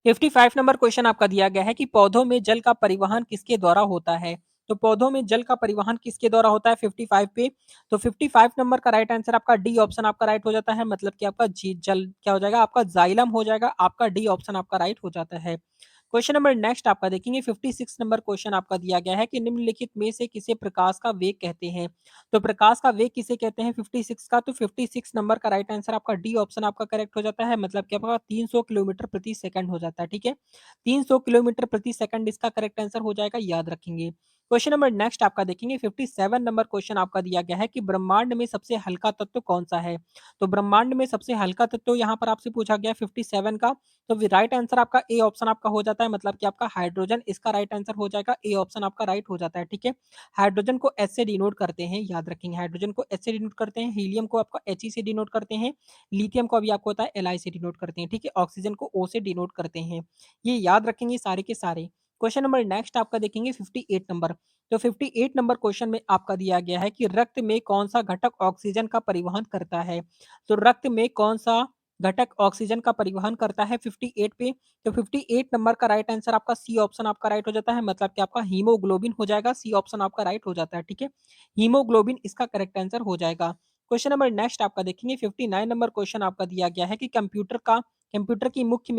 55 नंबर क्वेश्चन आपका दिया गया है कि पौधों में जल का परिवहन किसके द्वारा होता है? तो पौधों में जल का परिवहन किसके द्वारा होता है 55 पे? तो 55 नंबर का राइट आंसर आपका डी ऑप्शन आपका राइट हो जाता है, मतलब कि आपका जी जल क्या हो जाएगा, आपका जाइलम हो जाएगा, आपका डी ऑप्शन आपका राइट हो जाता है। क्वेश्चन नंबर नेक्स्ट आपका देखेंगे 56 नंबर क्वेश्चन आपका दिया गया है कि निम्नलिखित में से किसे प्रकाश का वेग कहते हैं? तो प्रकाश का वेग किसे कहते हैं 56 का? तो 56 नंबर का राइट आंसर आपका डी ऑप्शन आपका करेक्ट हो जाता है, मतलब कि आपका 300 किलोमीटर प्रति सेकंड हो जाता है। ठीक है, 300 किलोमीटर प्रति सेकंड इसका करेक्ट आंसर हो जाएगा, याद रखेंगे। क्वेश्चन नंबर नेक्स्ट आपका देखेंगे 57 नंबर क्वेश्चन आपका दिया गया है कि ब्रह्मांड में सबसे हल्का तत्व कौन सा है? तो ब्रह्मांड में सबसे हल्का तत्व यहाँ पर आपसे पूछा गया 57 का, तो राइट आंसर आपका ए ऑप्शन आपका हो जाता है, मतलब कि आपका हाइड्रोजन इसका राइट आंसर हो जाएगा, ए ऑप्शन आपका राइट हो जाता है। ठीक है, हाइड्रोजन को एच से डिनोट करते हैं, याद रखेंगे हाइड्रोजन को एच से डिनोट करते हैं, हीलियम को आपका एच से डिनोट करते हैं, लिथियम को अभी आपको होता है एल से डिनोट करते हैं। ठीक है, ऑक्सीजन को ओ से डिनोट करते हैं। ये याद रखेंगे सारे के सारे। क्वेश्चन नंबर नेक्स्ट आपका देखेंगे 58 नंबर। तो 58 नंबर क्वेश्चन में आपका दिया गया है कि रक्त में कौन सा घटक ऑक्सीजन का परिवहन करता है? तो रक्त में कौन सा घटक ऑक्सीजन का परिवहन करता है 58 पे? तो 58 नंबर का राइट आंसर आपका सी ऑप्शन आपका राइट हो जाता है, मतलब कि आपका हीमोग्लोबिन हो जाएगा, सी ऑप्शन आपका राइट हो जाता है। ठीक है, हीमोग्लोबिन इसका करेक्ट आंसर हो जाएगा। क्वेश्चन नंबर नेक्स्ट आपका देखेंगे 59 नंबर क्वेश्चन आपका दिया गया है कि कंप्यूटर की मुख्य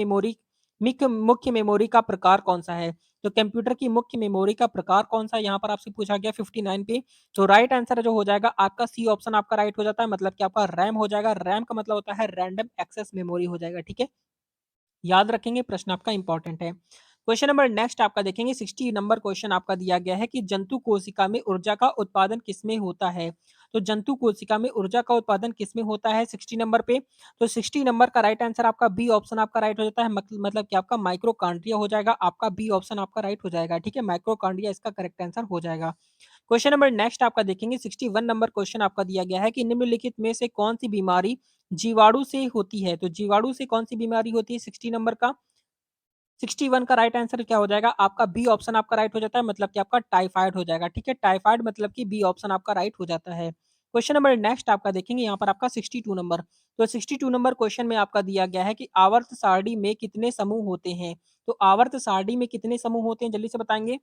मेमोरी का प्रकार कौन सा है? तो कंप्यूटर की मुख्य मेमोरी का प्रकार कौन सा है यहाँ पर आपसे पूछा गया 59 पे। तो राइट आंसर जो हो जाएगा आपका सी ऑप्शन आपका राइट हो जाता है, मतलब कि आपका रैम हो जाएगा। रैम का मतलब होता है रैंडम एक्सेस मेमोरी हो जाएगा। ठीक है, याद रखेंगे, प्रश्न आपका इंपॉर्टेंट है। क्वेश्चन नंबर नेक्स्ट आपका देखेंगे 60 नंबर क्वेश्चन आपका दिया गया है कि जंतु कोशिका में ऊर्जा का उत्पादन किसमें होता है? तो जंतु कोशिका में ऊर्जा का उत्पादन किसमें होता है 60 नंबर पे? तो 60 नंबर का राइट आंसर आपका बी ऑप्शन आपका राइट हो जाता है, मतलब कि आपका माइक्रोकांड्रिया हो जाएगा, आपका बी ऑप्शन आपका राइट हो जाएगा। ठीक है, माइक्रोकांड्रिया इसका करेक्ट आंसर हो जाएगा। क्वेश्चन नंबर नेक्स्ट आपका देखेंगे 61 नंबर क्वेश्चन आपका दिया गया है कि निम्नलिखित में से कौन सी बीमारी जीवाणु से होती है? तो जीवाणु से कौन सी बीमारी होती है 60 नंबर का? 61 का राइट आंसर क्या हो जाएगा? आपका बी ऑप्शन आपका राइट हो जाता है, मतलब कि आपका टाइफाइड हो जाएगा। ठीक है, टाइफाइड मतलब कि बी ऑप्शन आपका राइट हो जाता है। क्वेश्चन नंबर नेक्स्ट आपका देखेंगे यहाँ पर आपका 62 नंबर। तो 62 नंबर क्वेश्चन में आपका दिया गया है कि आवर्त सारणी में कितने समूह होते हैं? तो आवर्त सारणी में कितने समूह होते हैं, जल्दी से बताएंगे।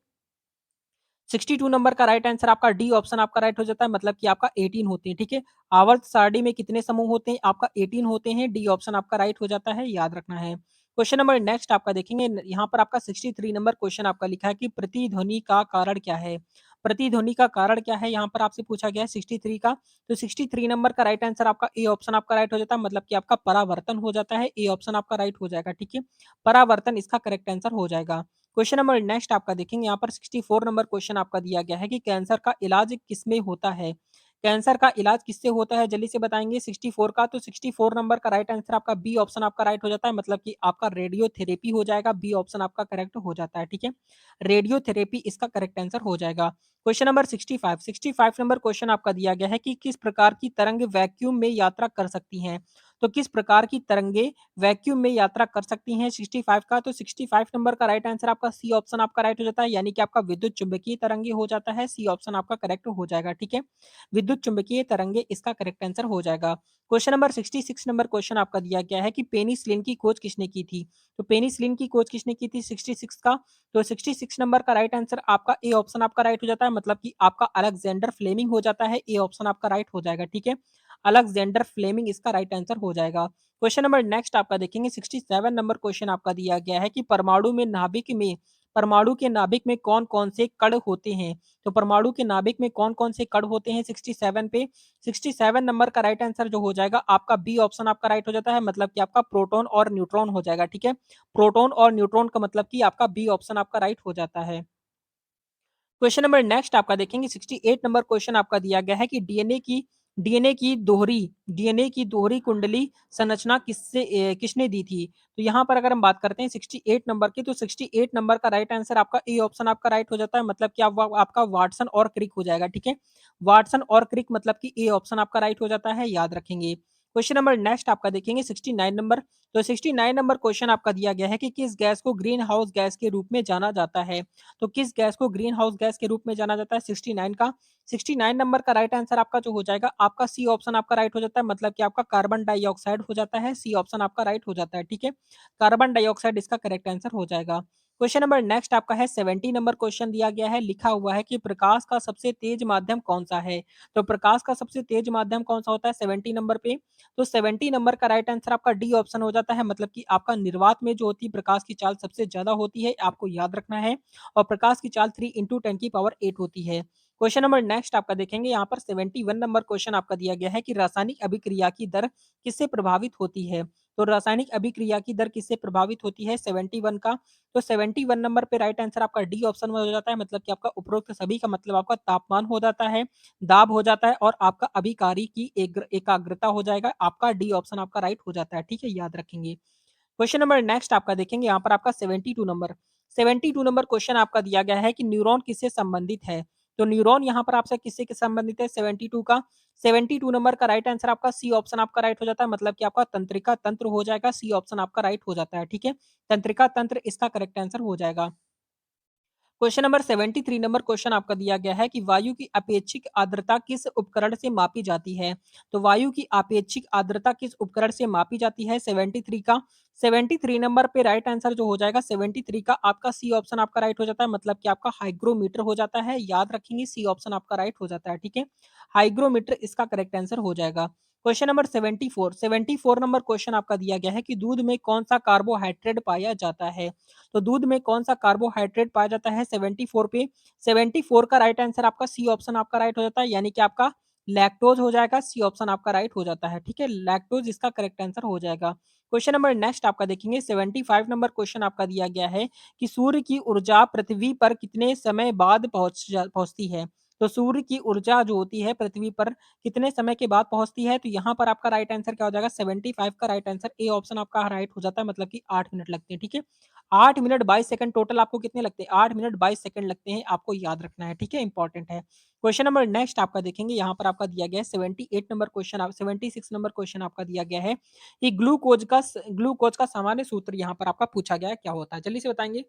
62 नंबर का राइट आंसर आपका डी ऑप्शन आपका राइट हो जाता है, मतलब कि आपका 18 होते हैं। ठीक है, आवर्त सारणी में कितने समूह होते हैं? आपका 18 होते हैं, डी ऑप्शन आपका राइट हो जाता है, याद रखना है। क्वेश्चन नंबर नेक्स्ट आपका देखेंगे यहाँ पर आपका 63 नंबर क्वेश्चन आपका लिखा है कि प्रतिध्वनि का कारण क्या है? प्रतिध्वनि का कारण क्या है यहाँ पर आपसे पूछा गया है 63 का। तो 63 नंबर का राइट आंसर आपका ए ऑप्शन आपका राइट हो जाता है, मतलब कि आपका परावर्तन हो जाता है, ए ऑप्शन आपका राइट हो जाएगा। ठीक है, परावर्तन इसका करेक्ट आंसर हो जाएगा। क्वेश्चन नंबर नेक्स्ट आपका देखेंगे यहाँ पर 64 नंबर क्वेश्चन आपका दिया गया है कि कैंसर का इलाज किसमें होता है? कैंसर का इलाज किससे होता है, जल्दी से बताएंगे 64 का। तो 64 नंबर का राइट आंसर आपका बी ऑप्शन आपका राइट हो जाता है, मतलब कि आपका रेडियोथेरेपी हो जाएगा, बी ऑप्शन आपका करेक्ट हो जाता है। ठीक है, रेडियोथेरेपी इसका करेक्ट आंसर हो जाएगा। क्वेश्चन नंबर 65 नंबर क्वेश्चन आपका दिया गया है कि किस प्रकार की तरंग वैक्यूम में यात्रा कर सकती हैं? तो किस प्रकार की तरंगे वैक्यूम में यात्रा कर सकती हैं 65 का, तो 65 नंबर का राइट आंसर आपका सी ऑप्शन आपका राइट हो जाता है, यानी कि आपका विद्युत चुंबकीय तरंगे हो जाता है, सी ऑप्शन आपका करेक्ट हो जाएगा, ठीक है। विद्युत चुंबकीय तरंगे इसका करेक्ट आंसर हो जाएगा। क्वेश्चन नंबर 66 नंबर क्वेश्चन आपका दिया गया है कि पेनिसिलिन की खोज किसने की थी? तो पेनिसिलिन की खोज किसने की थी 66 का? तो 66 नंबर का राइट आंसर आपका ए ऑप्शन आपका राइट हो जाता है, मतलब कि आपका अलेक्जेंडर फ्लेमिंग हो जाता है, ए ऑप्शन आपका राइट हो जाएगा, ठीक है। अलेक्जेंडर फ्लेमिंग इसका राइट आंसर हो जाएगा। क्वेश्चन नंबर नेक्स्ट आपका देखेंगे 67 नंबर क्वेश्चन आपका दिया गया है कि परमाणु के नाभिक में कौन-कौन से कण होते हैं? तो परमाणु के नाभिक में कौन-कौन से कण होते हैं 67 पे? 67 नंबर का राइट आंसर जो हो जाएगा आपका बी ऑप्शन आपका राइट हो जाता है, मतलब कि आपका प्रोटॉन और न्यूट्रॉन हो जाएगा, ठीक है। प्रोटॉन और न्यूट्रॉन का मतलब कि आपका बी ऑप्शन आपका राइट हो जाता है। क्वेश्चन नंबर नेक्स्ट आपका देखेंगे 68 नंबर क्वेश्चन आपका दिया गया है कि डीएनए की दोहरी कुंडली संरचना किसने दी थी? तो यहाँ पर अगर हम बात करते हैं 68 नंबर की, तो 68 नंबर का राइट आंसर आपका ए ऑप्शन आपका राइट हो जाता है, मतलब कि आपका वाटसन और क्रिक हो जाएगा, ठीक है। वाटसन और क्रिक मतलब कि ए ऑप्शन आपका राइट हो जाता है, याद रखेंगे। क्वेश्चन नंबर नेक्स्ट आपका देखेंगे 69 नंबर। तो 69 नंबर क्वेश्चन आपका दिया गया है कि किस गैस को ग्रीन हाउस गैस के रूप में जाना जाता है? तो किस गैस को ग्रीन हाउस गैस के रूप में जाना जाता है 69 का? 69 नंबर का राइट आंसर आपका जो हो जाएगा आपका सी ऑप्शन आपका राइट हो जाता है, मतलब कि आपका कार्बन डाइऑक्साइड हो जाता है, सी ऑप्शन आपका राइट हो जाता है, ठीक है। कार्बन डाइऑक्साइड इसका करेक्ट आंसर हो जाएगा। क्वेश्चन नंबर नेक्स्ट आपका है 70 नंबर क्वेश्चन दिया गया है, लिखा हुआ है कि प्रकाश का सबसे तेज माध्यम कौन सा है? तो प्रकाश का सबसे तेज माध्यम कौन सा होता है 70 नंबर पे? तो 70 नंबर का राइट आंसर आपका डी ऑप्शन हो जाता है, मतलब कि आपका निर्वात में जो होती है प्रकाश की चाल सबसे ज्यादा होती है, आपको याद रखना है। और प्रकाश की चाल 3 इंटू 10 की पावर 8 होती है। क्वेश्चन नंबर नेक्स्ट आपका देखेंगे यहाँ पर 71 नंबर क्वेश्चन आपका दिया गया है कि रासायनिक अभिक्रिया की दर किससे प्रभावित होती है? तो रासायनिक अभिक्रिया की दर किससे प्रभावित होती है 71 का? तो 71 नंबर पे राइट आंसर आपका डी ऑप्शन में हो जाता है, मतलब कि आपका उपरोक्त सभी का मतलब आपका तापमान हो जाता है, दाब हो जाता है और आपका अभिकारी की एकाग्रता हो जाएगा, आपका डी ऑप्शन आपका राइट हो जाता है, ठीक है, याद रखेंगे। क्वेश्चन नंबर नेक्स्ट आपका देखेंगे यहाँ पर आपका 72 नंबर क्वेश्चन आपका दिया गया है कि न्यूरॉन किससे संबंधित है? तो न्यूरॉन यहाँ पर आपसे किससे संबंधित है 72 का? 72 नंबर का राइट आंसर आपका सी ऑप्शन आपका राइट हो जाता है, मतलब कि आपका तंत्रिका तंत्र हो जाएगा, सी ऑप्शन आपका राइट हो जाता है, ठीक है। तंत्रिका तंत्र इसका करेक्ट आंसर हो जाएगा। क्वेश्चन नंबर 73 नंबर क्वेश्चन आपका दिया गया है कि वायु की अपेक्षिक आर्द्रता किस उपकरण से मापी जाती है? तो वायु की अपेक्षिक आर्द्रता किस उपकरण से मापी जाती है 73 का? 73 नंबर पे राइट आंसर जो हो जाएगा 73 का आपका सी ऑप्शन आपका राइट हो जाता है, मतलब कि आपका हाइग्रोमीटर हो जाता है, याद रखेंगे सी ऑप्शन आपका राइट हो जाता है, ठीक है। हाइग्रोमीटर इसका करेक्ट आंसर हो जाएगा। क्वेश्चन नंबर 74 नंबर क्वेश्चन आपका दिया गया है कि दूध में कौन सा कार्बोहाइड्रेट पाया जाता है? तो दूध में कौन सा कार्बोहाइड्रेट पाया जाता है 74 पे? 74 का राइट आंसर आपका सी ऑप्शन आपका राइट हो जाता है, यानी कि आपका लैक्टोज हो जाएगा, सी ऑप्शन आपका राइट हो जाता है, ठीक है। लैक्टोज इसका करेक्ट आंसर हो जाएगा। क्वेश्चन नंबर नेक्स्ट आपका देखेंगे 75 नंबर क्वेश्चन आपका दिया गया है कि सूर्य की ऊर्जा पृथ्वी पर कितने समय बाद पहुंचती है? तो सूर्य की ऊर्जा जो होती है पृथ्वी पर कितने समय के बाद पहुंचती है? तो यहाँ पर आपका राइट आंसर क्या हो जाएगा 75 का राइट आंसर ए ऑप्शन आपका राइट हो जाता है, मतलब कि 8 मिनट लगते हैं, ठीक है। 8 मिनट 22 सेकंड टोटल आपको कितने लगते हैं? 8 मिनट 22 सेकंड लगते हैं, आपको याद रखना है, ठीक है, इंपॉर्टेंट है। क्वेश्चन नंबर नेक्स्ट आपका देखेंगे यहाँ पर आपका दिया गया है 78 नंबर क्वेश्चन 76 नंबर क्वेश्चन आपका दिया गया है कि ग्लूकोज का सामान्य सूत्र यहाँ पर आपका पूछा गया है, क्या होता है? जल्दी से बताएंगे।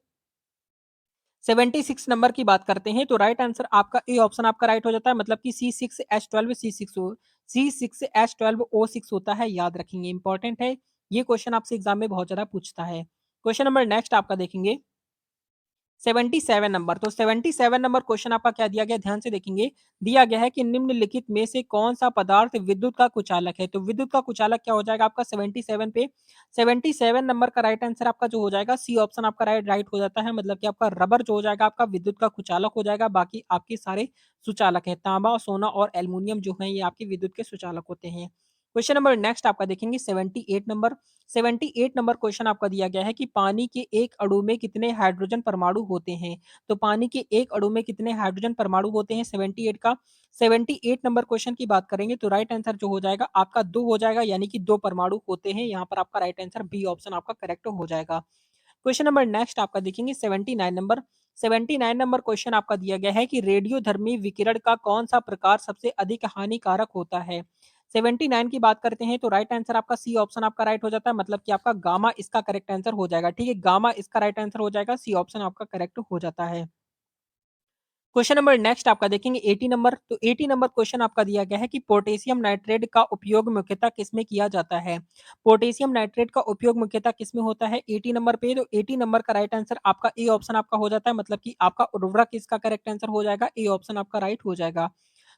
76 नंबर की बात करते हैं तो राइट आंसर आपका ए ऑप्शन आपका राइट हो जाता है, मतलब कि C6H12 होता है, याद रखेंगे, इंपॉर्टेंट है। ये क्वेश्चन आपसे एग्जाम में बहुत ज्यादा पूछता है। क्वेश्चन नंबर नेक्स्ट आपका देखेंगे 77 नंबर। तो 77 नंबर क्वेश्चन आपका क्या दिया गया ध्यान से देखेंगे। दिया गया है कि निम्नलिखित में से कौन सा पदार्थ विद्युत का कुचालक है? तो विद्युत का कुचालक क्या हो जाएगा आपका 77 पे? 77 नंबर का राइट आंसर आपका जो हो जाएगा सी ऑप्शन आपका राइट राइट हो जाता है, मतलब कि आपका रबर जो हो जाएगा आपका विद्युत का कुचालक हो जाएगा, बाकी आपके सारे सुचालक है, तांबा सोना और एल्युमिनियम जो है ये आपके विद्युत के सुचालक होते हैं। क्वेश्चन नंबर नेक्स्ट आपका देखेंगे 78 नंबर क्वेश्चन आपका दिया गया है कि पानी के एक अणु में कितने हाइड्रोजन परमाणु होते हैं? तो पानी के एक अणु में कितने हाइड्रोजन परमाणु होते हैं 78 का? 78 नंबर क्वेश्चन की बात करेंगे तो राइट आंसर जो हो जाएगा आपका 2 हो जाएगा, यानी कि 2 परमाणु होते हैं, यहाँ पर आपका राइट आंसर बी ऑप्शन आपका करेक्ट हो जाएगा। क्वेश्चन नंबर नेक्स्ट आपका देखेंगे 79 नंबर क्वेश्चन आपका दिया गया है कि रेडियोधर्मी विकिरण का कौन सा प्रकार सबसे अधिक हानिकारक होता है? 79 की बात करते हैं तो राइट आंसर आपका सी ऑप्शन आपका राइट हो जाता है, मतलब कि आपका गामा इसका करेक्ट आंसर हो जाएगा, ठीक है? गामा इसका राइट आंसर हो जाएगा, सी ऑप्शन आपका करेक्ट हो जाता है। क्वेश्चन नंबर नेक्स्ट आपका देखेंगे 80 नंबर। तो 80 नंबर क्वेश्चन आपका दिया गया है कि पोटेशियम नाइट्रेट का उपयोग मुख्यतः किसमें किया जाता है? पोटेशियम नाइट्रेट का उपयोग मुख्यतः किसमें होता है 80 नंबर पे? तो 80 नंबर का राइट आंसर आपका ए ऑप्शन आपका हो जाता है, मतलब कि आपका उर्वरक इसका करेक्ट आंसर हो जाएगा, ए ऑप्शन आपका राइट हो जाएगा।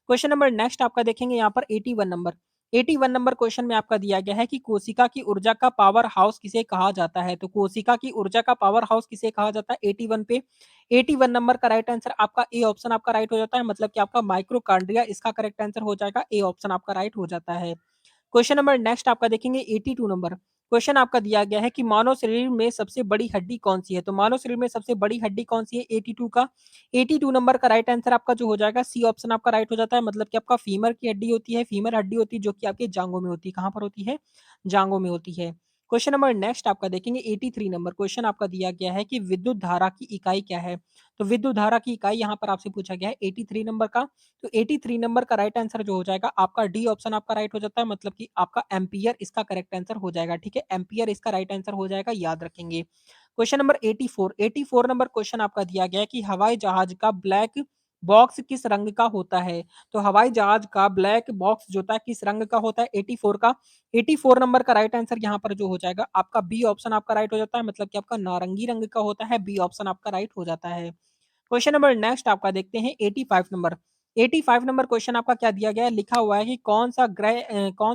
क्वेश्चन नंबर नेक्स्ट आपका देखेंगे यहाँ पर 81 नंबर। 81 नंबर क्वेश्चन में आपका दिया गया है कि कोशिका की ऊर्जा का पावर हाउस किसे कहा जाता है? तो कोशिका की ऊर्जा का पावर हाउस किसे कहा जाता है 81 पे? 81 नंबर का राइट आंसर आपका ए ऑप्शन आपका राइट हो जाता है, मतलब कि आपका माइक्रोकांड्रिया इसका करेक्ट आंसर हो जाएगा, ए ऑप्शन आपका राइट हो जाता है। क्वेश्चन नंबर नेक्स्ट आपका देखेंगे 82 नंबर। क्वेश्चन आपका दिया गया है कि मानव शरीर में सबसे बड़ी हड्डी कौन-सी है? तो मानव शरीर में सबसे बड़ी हड्डी कौन-सी है 82 का? 82 नंबर का राइट आंसर आपका जो हो जाएगा सी ऑप्शन आपका राइट हो जाता है, मतलब कि आपका फीमर की हड्डी होती है, फीमर हड्डी होती है जो कि आपके जाँघों में होती है। कहाँ पर होती है? जाँघों में होती है। क्वेश्चन नंबर नेक्स्ट आपका देखेंगे 83 नंबर। क्वेश्चन आपका दिया गया है कि विद्युत धारा की इकाई क्या है? तो विद्युत धारा की इकाई यहाँ पर आपसे पूछा गया है 83 नंबर का। तो 83 नंबर का राइट आंसर जो हो जाएगा आपका डी ऑप्शन आपका राइट हो जाता है, मतलब कि आपका एम्पियर इसका करेक्ट आंसर हो जाएगा, ठीक है? एम्पियर इसका राइट आंसर हो जाएगा, याद रखेंगे। Question number 84। 84 नंबर क्वेश्चन आपका दिया गया है कि हवाई जहाज का ब्लैक बॉक्स किस रंग का होता है? तो हवाई जहाज का ब्लैक बॉक्स जो होता है किस रंग का होता है 84 का? 84 नंबर का राइट आंसर यहाँ पर जो हो जाएगा आपका बी ऑप्शन आपका राइट हो जाता है, मतलब कि आपका नारंगी रंग का होता है, बी ऑप्शन आपका राइट हो जाता है। क्वेश्चन नंबर नेक्स्ट आपका देखते हैं 85 नंबर। 85 नंबर क्वेश्चन आपका क्या दिया गया है? लिखा हुआ है कि कौन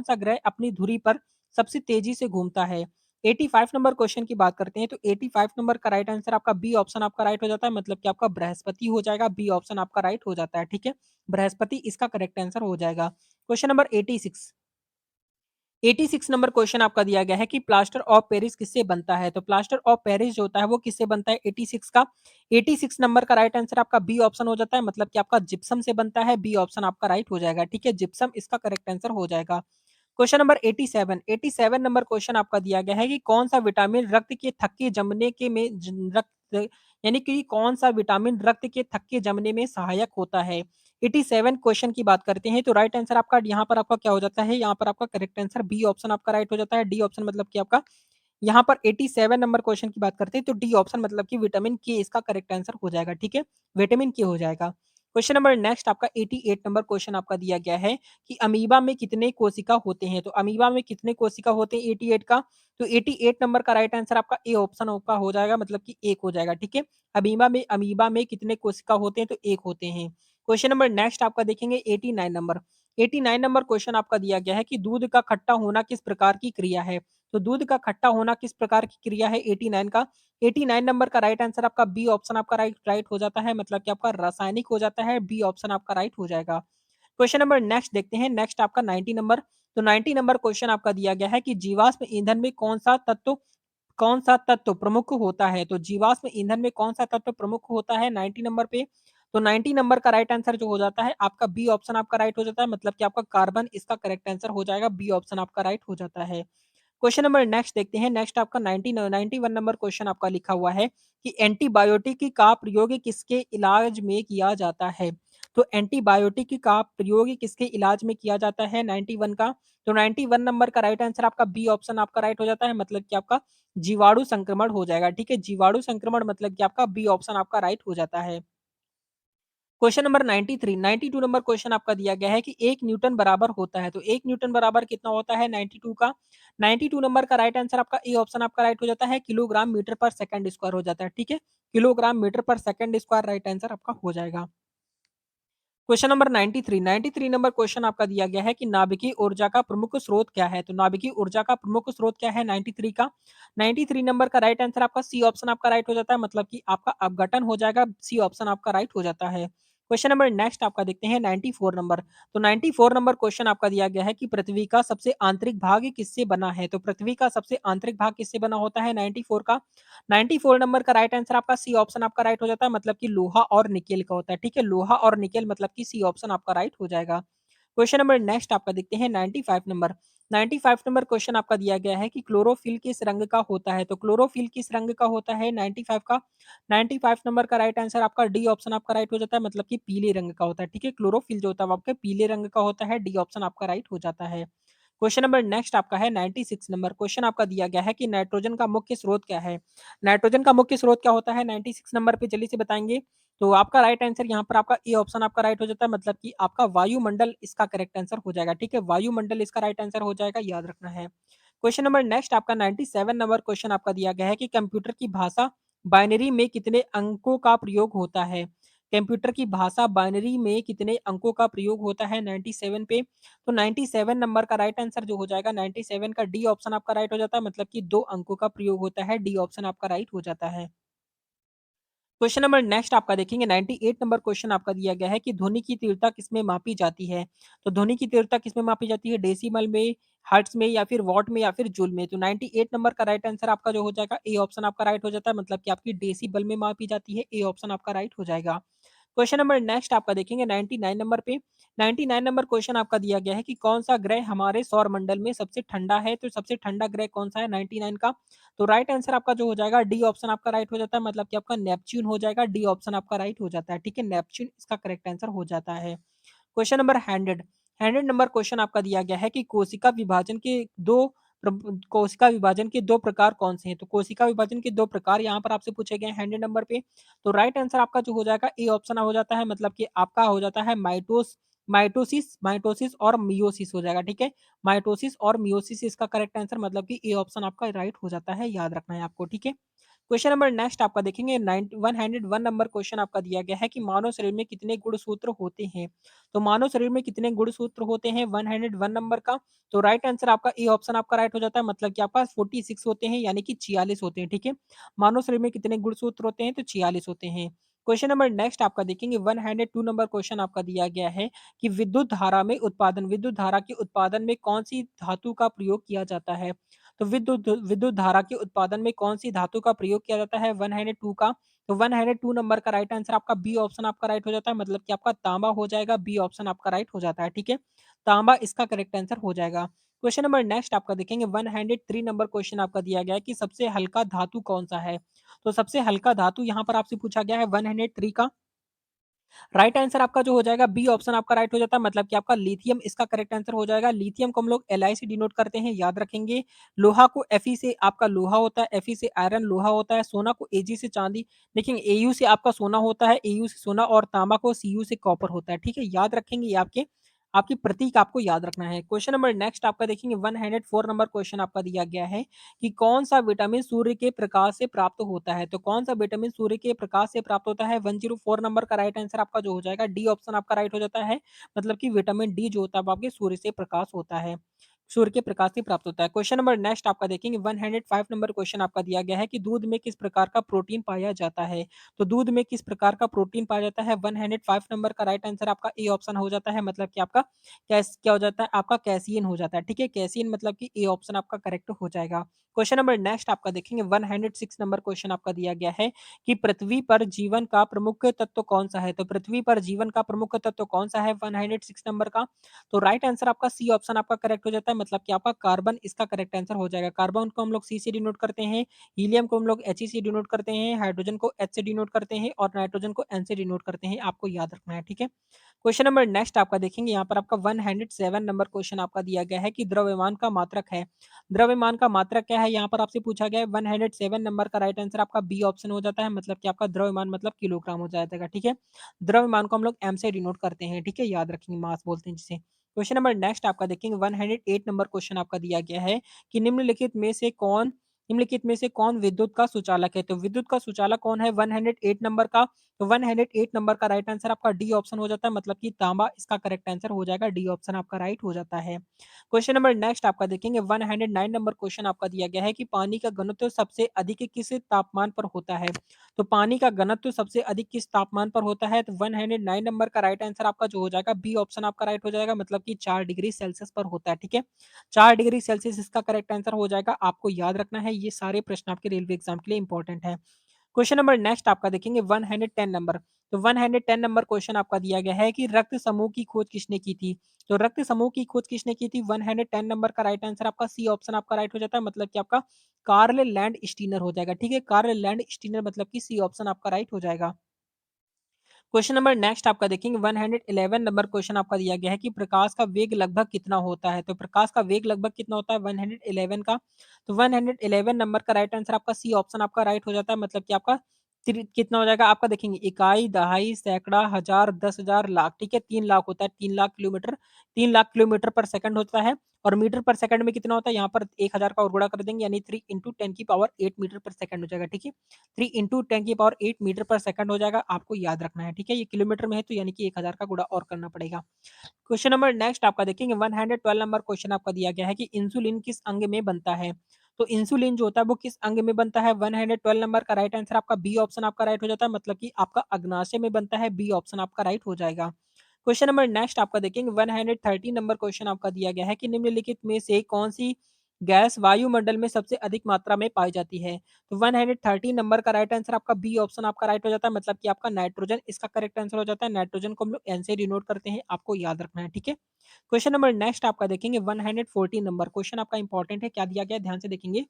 सा ग्रह अपनी धुरी पर सबसे तेजी से घूमता है? 85 नंबर क्वेश्चन की बात करते हैं तो 85 नंबर का राइट आंसर आपका बी ऑप्शन आपका राइट हो जाता है, मतलब कि आपका बृहस्पति हो जाएगा, बी ऑप्शन आपका राइट हो जाता है, ठीक है? बृहस्पति इसका करेक्ट आंसर हो जाएगा। Question number 86। 86 नंबर क्वेश्चन आपका दिया गया है कि प्लास्टर ऑफ पेरिस किससे बनता है? तो प्लास्टर ऑफ पेरिस जो होता है वो किससे बनता है 86 का? 86 नंबर का राइट आंसर आपका बी ऑप्शन हो जाता है, मतलब कि आपका जिप्सम से बनता है, बी ऑप्शन आपका राइट हो जाएगा, ठीक है? जिप्सम इसका करेक्ट आंसर हो जाएगा। Question number 87। 87 नंबर क्वेश्चन आपका दिया गया है कि कौन-सा विटामिन रक्त के थक्के जमने के में ज रक्त यानी कि कौन-सा विटामिन रक्त के थक्के जमने में सहायक होता है? 87 क्वेश्चन की बात करते हैं तो राइट आंसर आपका यहाँ पर आपका क्या हो जाता है? यहाँ पर आपका करेक्ट आंसर बी ऑप्शन आपका राइट हो जाता है। डी ऑप्शन मतलब कि आपका यहाँ पर 87 नंबर क्वेश्चन की बात करते हैं तो डी ऑप्शन मतलब कि विटामिन के इसका करेक्ट आंसर हो जाएगा, ठीक है? विटामिन के हो जाएगा। क्वेश्चन नंबर नेक्स्ट आपका 88 नंबर क्वेश्चन आपका दिया गया है कि अमीबा में कितने कोशिका होते हैं? तो अमीबा में कितने कोशिका होते हैं 88 का? तो 88 नंबर का राइट आंसर आपका ए ऑप्शन आपका हो जाएगा, मतलब कि 1 हो जाएगा, ठीक है? अमीबा में कितने कोशिका होते हैं? तो 1 होते हैं। क्वेश्चन नंबर नेक्स्ट आपका देखेंगे 89 नंबर। 89 नंबर क्वेश्चन आपका दिया गया है कि दूध का खट्टा होना किस प्रकार की क्रिया है? तो दूध का खट्टा होना किस प्रकार की क्रिया है 89 का? 89 नंबर का राइट आंसर आपका बी ऑप्शन आपका राइट राइट हो जाता है, मतलब कि आपका रासायनिक हो जाता है, बी ऑप्शन आपका राइट हो जाएगा। क्वेश्चन नंबर नेक्स्ट देखते हैं, नेक्स्ट आपका 90 नंबर। तो 90 नंबर क्वेश्चन आपका दिया गया है कि जीवाश्म ईंधन में कौन-सा तत्व प्रमुख होता है? तो जीवाश्म ईंधन में कौन-सा तत्व प्रमुख होता है 90 नंबर पे? तो 90 नंबर का राइट आंसर जो हो जाता है आपका बी ऑप्शन आपका राइट हो जाता है, मतलब कि आपका कार्बन इसका करेक्ट आंसर हो जाएगा, बी ऑप्शन आपका राइट हो जाता है। क्वेश्चन नंबर नेक्स्ट देखते हैं, नेक्स्ट आपका 91 नंबर क्वेश्चन आपका लिखा हुआ है कि एंटीबायोटिक का प्रयोग किसके इलाज में किया जाता है? तो एंटीबायोटिक का प्रयोग किसके इलाज में किया जाता है 91 का? तो 91 नंबर का राइट आंसर आपका बी ऑप्शन आपका राइट हो जाता है, मतलब कि आपका जीवाणु संक्रमण हो जाएगा, ठीक है? जीवाणु संक्रमण मतलब कि आपका बी ऑप्शन आपका राइट हो जाता है। क्वेश्चन नंबर 93 92 नंबर क्वेश्चन आपका दिया गया है कि 1 न्यूटन बराबर होता है, तो 1 न्यूटन बराबर कितना होता है 92 का? 92 नंबर का राइट आंसर आपका ए ऑप्शन आपका राइट हो जाता है, किलोग्राम मीटर पर सेकंड स्क्वायर हो जाता है, ठीक है? किलोग्राम मीटर पर सेकंड स्क्वायर राइट आंसर आपका हो जाएगा। क्वेश्चन नंबर 93 93 नंबर क्वेश्चन आपका दिया गया है कि नाभिकीय ऊर्जा का प्रमुख स्रोत क्या है? तो नाभिकीय ऊर्जा का प्रमुख स्रोत क्या है 93 का? 93 नंबर का राइट आंसर आपका सी ऑप्शन आपका राइट हो जाता है, मतलब कि आपका अपघटन हो जाएगा, सी ऑप्शन आपका राइट हो जाता है। क्वेश्चन नंबर नेक्स्ट आपका देखते हैं 94 नंबर। तो 94 नंबर क्वेश्चन आपका दिया गया है कि पृथ्वी का सबसे आंतरिक भाग किससे बना है? तो पृथ्वी का सबसे आंतरिक भाग किससे बना होता है 94 का? 94 नंबर का राइट आंसर आपका सी ऑप्शन आपका राइट हो जाता है, मतलब कि लोहा और निकेल का होता है, ठीक है? लोहा और निकेल मतलब कि सी ऑप्शन आपका राइट हो जाएगा। क्वेश्चन नंबर नेक्स्ट आपका देखते हैं 95 नंबर। 95 नंबर क्वेश्चन आपका दिया गया है कि क्लोरोफिल किस रंग का होता है? तो क्लोरोफिल किस रंग का होता है 95 का 95 नंबर का राइट आंसर आपका डी ऑप्शन आपका राइट हो जाता है, मतलब कि पीले रंग का होता है, ठीक है? क्लोरोफिल जो होता है वो आपके पीले रंग का होता है, डी ऑप्शन आपका राइट हो जाता है। क्वेश्चन नंबर नेक्स्ट आपका है 96 नंबर क्वेश्चन आपका दिया गया है कि नाइट्रोजन का मुख्य स्रोत क्या है? नाइट्रोजन का मुख्य स्रोत क्या होता है 96 नंबर पे जल्दी से बताएँगे। तो आपका राइट आंसर यहाँ पर आपका ए ऑप्शन आपका राइट हो जाता है, मतलब कि आपका वायुमंडल इसका करेक्ट आंसर हो जाएगा, ठीक है? वायुमंडल इसका राइट आंसर हो जाएगा, याद रखना है। क्वेश्चन नंबर नेक्स्ट आपका 97 नंबर क्वेश्चन आपका दिया गया है कि कंप्यूटर की भाषा बाइनरी में कितने अंकों का प्रयोग होता है? कंप्यूटर की भाषा बाइनरी में कितने अंकों का प्रयोग होता है 97 पे? तो 97 नंबर का राइट आंसर जो हो जाएगा 97 का डी ऑप्शन आपका राइट हो जाता है, मतलब कि 2 अंकों का प्रयोग होता है, डी ऑप्शन आपका राइट हो जाता है। क्वेश्चन नंबर नेक्स्ट आपका देखेंगे 98 नंबर क्वेश्चन आपका दिया गया है कि ध्वनि की तीव्रता किसमें मापी जाती है? तो ध्वनि की तीव्रता किसमें मापी जाती है? डेसिमल में, हर्ट्ज में या फिर वॉट में या फिर जूल में? तो 98 नंबर का राइट आंसर आपका जो हो जाएगा ए ऑप्शन आपका राइट हो जाता है, मतलब कि आपकी डेसिबल में मापी जाती है, ए ऑप्शन आपका राइट हो जाएगा। क्वेश्चन नंबर नेक्स्ट आपका देखेंगे 99 नंबर पे 99 नंबर क्वेश्चन आपका दिया गया है कि कौन सा ग्रह हमारे सौर मंडल में सबसे ठंडा है? तो सबसे ठंडा ग्रह कौन सा है 99 का? तो राइट आंसर आपका जो हो जाएगा डी ऑप्शन आपका राइट हो जाता है, मतलब कि आपका नेपच्यून हो जाएगा, डी ऑप्शन आपका राइट हो जाता है, ठीक है? नेपच्यून इसका करेक्ट आंसर हो जाता है। क्वेश्चन नंबर 100 नंबर क्वेश्चन आपका दिया गया है कि कोशिका विभाजन के 2 प्रकार कौन से हैं? तो कोशिका विभाजन के 2 प्रकार यहाँ पर आपसे पूछे गए हैं 100 नंबर पे। तो राइट आंसर आपका जो हो जाएगा ए ऑप्शन हो जाता है, मतलब कि आपका हो जाता है माइटोसिस माइटोसिस और मियोसिस हो जाएगा, ठीक है? माइटोसिस और मियोसिस इसका करेक्ट आंसर, मतलब कि ए ऑप्शन आपका राइट हो जाता है, याद रखना है आपको, ठीक है? क्वेश्चन नंबर नेक्स्ट आपका देखेंगे 101 नंबर क्वेश्चन आपका दिया गया है कि मानव शरीर में कितने गुणसूत्र होते हैं? तो मानव शरीर में कितने गुणसूत्र होते हैं 101 नंबर का? तो राइट आंसर आपका ए ऑप्शन आपका राइट हो जाता है, मतलब कि आपका 46 होते हैं, यानी कि 46 होते हैं, ठीक है? मानव शरीर में कितने गुणसूत्र होते हैं? तो 46 होते हैं। क्वेश्चन नंबर नेक्स्ट आपका देखेंगे 102 नंबर क्वेश्चन आपका दिया गया है कि विद्युत धारा के उत्पादन में कौन सी धातु का प्रयोग किया जाता है? तो विद्युत धारा के उत्पादन में कौन-सी धातु का प्रयोग किया जाता है 102 का? तो 102 नंबर का राइट आंसर आपका बी ऑप्शन आपका राइट हो जाता है, मतलब कि आपका तांबा हो जाएगा, बी ऑप्शन आपका राइट हो जाता है, ठीक है? तांबा इसका करेक्ट आंसर हो जाएगा। क्वेश्चन नंबर नेक्स्ट आपका देखेंगे 103 नंबर क्वेश्चन आपका दिया गया है कि सबसे हल्का धातु कौन-सा है? तो सबसे हल्का धातु यहाँ पर आपसे पूछा गया है 103 का राइट आंसर आपका जो हो जाएगा बी ऑप्शन आपका राइट हो जाता है, मतलब कि आपका लिथियम इसका करेक्ट आंसर हो जाएगा। लिथियम को हम लोग Li से डिनोट करते हैं, याद रखेंगे। लोहा को Fe से आपका लोहा होता है, Fe से आयरन लोहा होता है, सोना को Ag से चांदी, देखेंगे Au से आपका सोना होता है, Au से सोना और तांबा को Cu से कॉपर होता है, ठीक है? याद रखेंगे ये आपके आपकी प्रतीक आपको याद रखना है। क्वेश्चन नंबर नेक्स्ट आपका देखेंगे 104 नंबर क्वेश्चन आपका दिया गया है कि कौन-सा विटामिन सूर्य के प्रकाश से प्राप्त होता है? तो कौन-सा विटामिन सूर्य के प्रकाश से प्राप्त होता है? 104 नंबर का राइट आंसर आपका जो हो जाएगा डी ऑप्शन आपका राइट हो जाता है, मतलब कि विटामिन डी जो होता है वो आपके सूर्य से प्रकाश होता है। सूर्य के प्रकाश से प्राप्त होता है। क्वेश्चन नंबर नेक्स्ट आपका देखेंगे 105 नंबर क्वेश्चन आपका दिया गया है कि दूध में किस प्रकार का प्रोटीन पाया जाता है? तो दूध में किस प्रकार का प्रोटीन पाया जाता है? 105 नंबर का राइट आंसर आपका ए ऑप्शन हो जाता है, मतलब कि आपका क्या हो जाता है? आपका कैसियन हो जाता है, ठीक है? कैसियन मतलब कि ए ऑप्शन आपका करेक्ट हो जाएगा। क्वेश्चन नंबर नेक्स्ट आपका देखेंगे 106 नंबर क्वेश्चन आपका दिया गया है कि पृथ्वी पर जीवन का प्रमुख तत्व कौन-सा है? तो पृथ्वी पर जीवन का प्रमुख तत्व कौन-सा है 106 नंबर का? तो राइट आंसर आपका सी ऑप्शन आपका करेक्ट हो जाता है, मतलब कि आपका कार्बन इसका करेक्ट आंसर हो जाएगा। कार्बन को हम लोग सी से डिनोट करते हैं, हीलियम को हम लोग He से डिनोट करते हैं, हाइड्रोजन को H से डिनोट करते हैं और नाइट्रोजन को N से डिनोट करते हैं। आपको याद रखना है, ठीक है? क्वेश्चन नंबर नेक्स्ट आपका देखेंगे यहाँ पर आपका 107 नंबर क्वेश्चन आपका दिया गया है कि द्रव्यमान का मात्रक है। द्रव्यमान का मात्रक क्या है यहाँ पर आपसे पूछा गया है 107 नंबर का राइट आंसर आपका बी ऑप्शन हो जाता है, मतलब कि आपका द्रव्यमान मतलब किलोग्राम हो जाएगा, ठीक है? द्रव्यमान को हम लोग एम से डिनोट करते हैं, ठीक है? याद रखेंगे मास बोलते हैं जिसे। क्वेश्चन नंबर नेक्स्ट आपका देखेंगे 108 नंबर क्वेश्चन आपका दिया गया है कि निम्नलिखित में से कौन विद्युत का सुचालक है? तो विद्युत का सुचालक कौन है 108 नंबर का? तो 108 नंबर का राइट आंसर आपका डी ऑप्शन हो जाता है, मतलब कि तांबा इसका करेक्ट आंसर हो जाएगा, डी ऑप्शन आपका राइट हो जाता है। क्वेश्चन नंबर नेक्स्ट आपका देखेंगे 109 नंबर क्वेश्चन आपका दिया गया है कि पानी का घनत्व सबसे अधिक किस तापमान पर होता है? तो पानी का घनत्व सबसे अधिक किस तापमान पर होता है? तो 109 नंबर का राइट आंसर आपका जो हो जाएगा बी ऑप्शन आपका राइट हो जाएगा, मतलब कि 4 डिग्री सेल्सियस पर होता है, ठीक है? 4 डिग्री सेल्सियस इसका करेक्ट आंसर हो जाएगा, आपको याद रखना है, ये सारे प्रश्न आपके रेलवे एग्जाम के लिए इंपॉर्टेंट है। क्वेश्चन नंबर नेक्स्ट आपका देखेंगे 110 नंबर। तो 110 नंबर क्वेश्चन आपका दिया गया है कि रक्त समूह की खोज किसने की थी? तो रक्त समूह की खोज किसने की थी? 110 नंबर का राइट आंसर आपका सी ऑप्शन आपका राइट हो जाता है, मतलब कि आपका कार्ल लैंड स्टीनर हो जाएगा। ठीक है, कार्ल लैंड स्टीनर मतलब कि सी ऑप्शन आपका राइट हो जाएगा। क्वेश्चन नंबर नेक्स्ट आपका देखेंगे 111 नंबर क्वेश्चन आपका दिया गया है कि प्रकाश का वेग लगभग कितना होता है? तो प्रकाश का वेग लगभग कितना होता है 111 का? तो 111 नंबर का राइट आंसर आपका सी ऑप्शन आपका राइट हो जाता है, मतलब कि आपका कितना हो जाएगा आपका देखेंगे इकाई, दहाई, सैकड़ा, हजार, 10,000, लाख। ठीक है, 3 लाख होता है, 3 लाख किलोमीटर, 3 लाख किलोमीटर पर सेकंड होता है। और मीटर पर सेकंड में कितना होता है, यहाँ पर 1000 का और गुणा कर देंगे, यानी 3 × 10⁸ मीटर पर सेकंड हो जाएगा। ठीक है, 3 × 10⁸ मीटर पर सेकंड हो जाएगा, आपको याद रखना है। ठीक है, ये किलोमीटर में है तो यानी कि 1000 का गुणा और करना पड़ेगा। क्वेश्चन नंबर नेक्स्ट आपका देखेंगे 112 नंबर क्वेश्चन आपका दिया गया है कि इंसुलिन किस अंग में बनता है? तो इंसुलिन जो होता है वो किस अंग में बनता है? 112 नंबर का राइट आंसर आपका बी ऑप्शन आपका राइट हो जाता है, मतलब कि आपका अग्नाशय में बनता है, बी ऑप्शन आपका राइट हो जाएगा। क्वेश्चन नंबर नेक्स्ट आपका देखेंगे 113 नंबर क्वेश्चन आपका दिया गया है कि निम्नलिखित में से कौन सी गैस वायुमंडल में सबसे अधिक मात्रा में पाई जाती है? तो 113 नंबर का राइट आंसर आपका बी ऑप्शन आपका राइट हो जाता है, मतलब कि आपका नाइट्रोजन इसका करेक्ट आंसर हो जाता है। नाइट्रोजन को हम लोग एन से डिनोट करते हैं, आपको याद रखना है। ठीक है, क्वेश्चन नंबर नेक्स्ट आपका देखेंगे 114 नंबर क्वेश्चन आपका इंपॉर्टेंट है, क्या दिया गया है ध्यान से देखेंगे।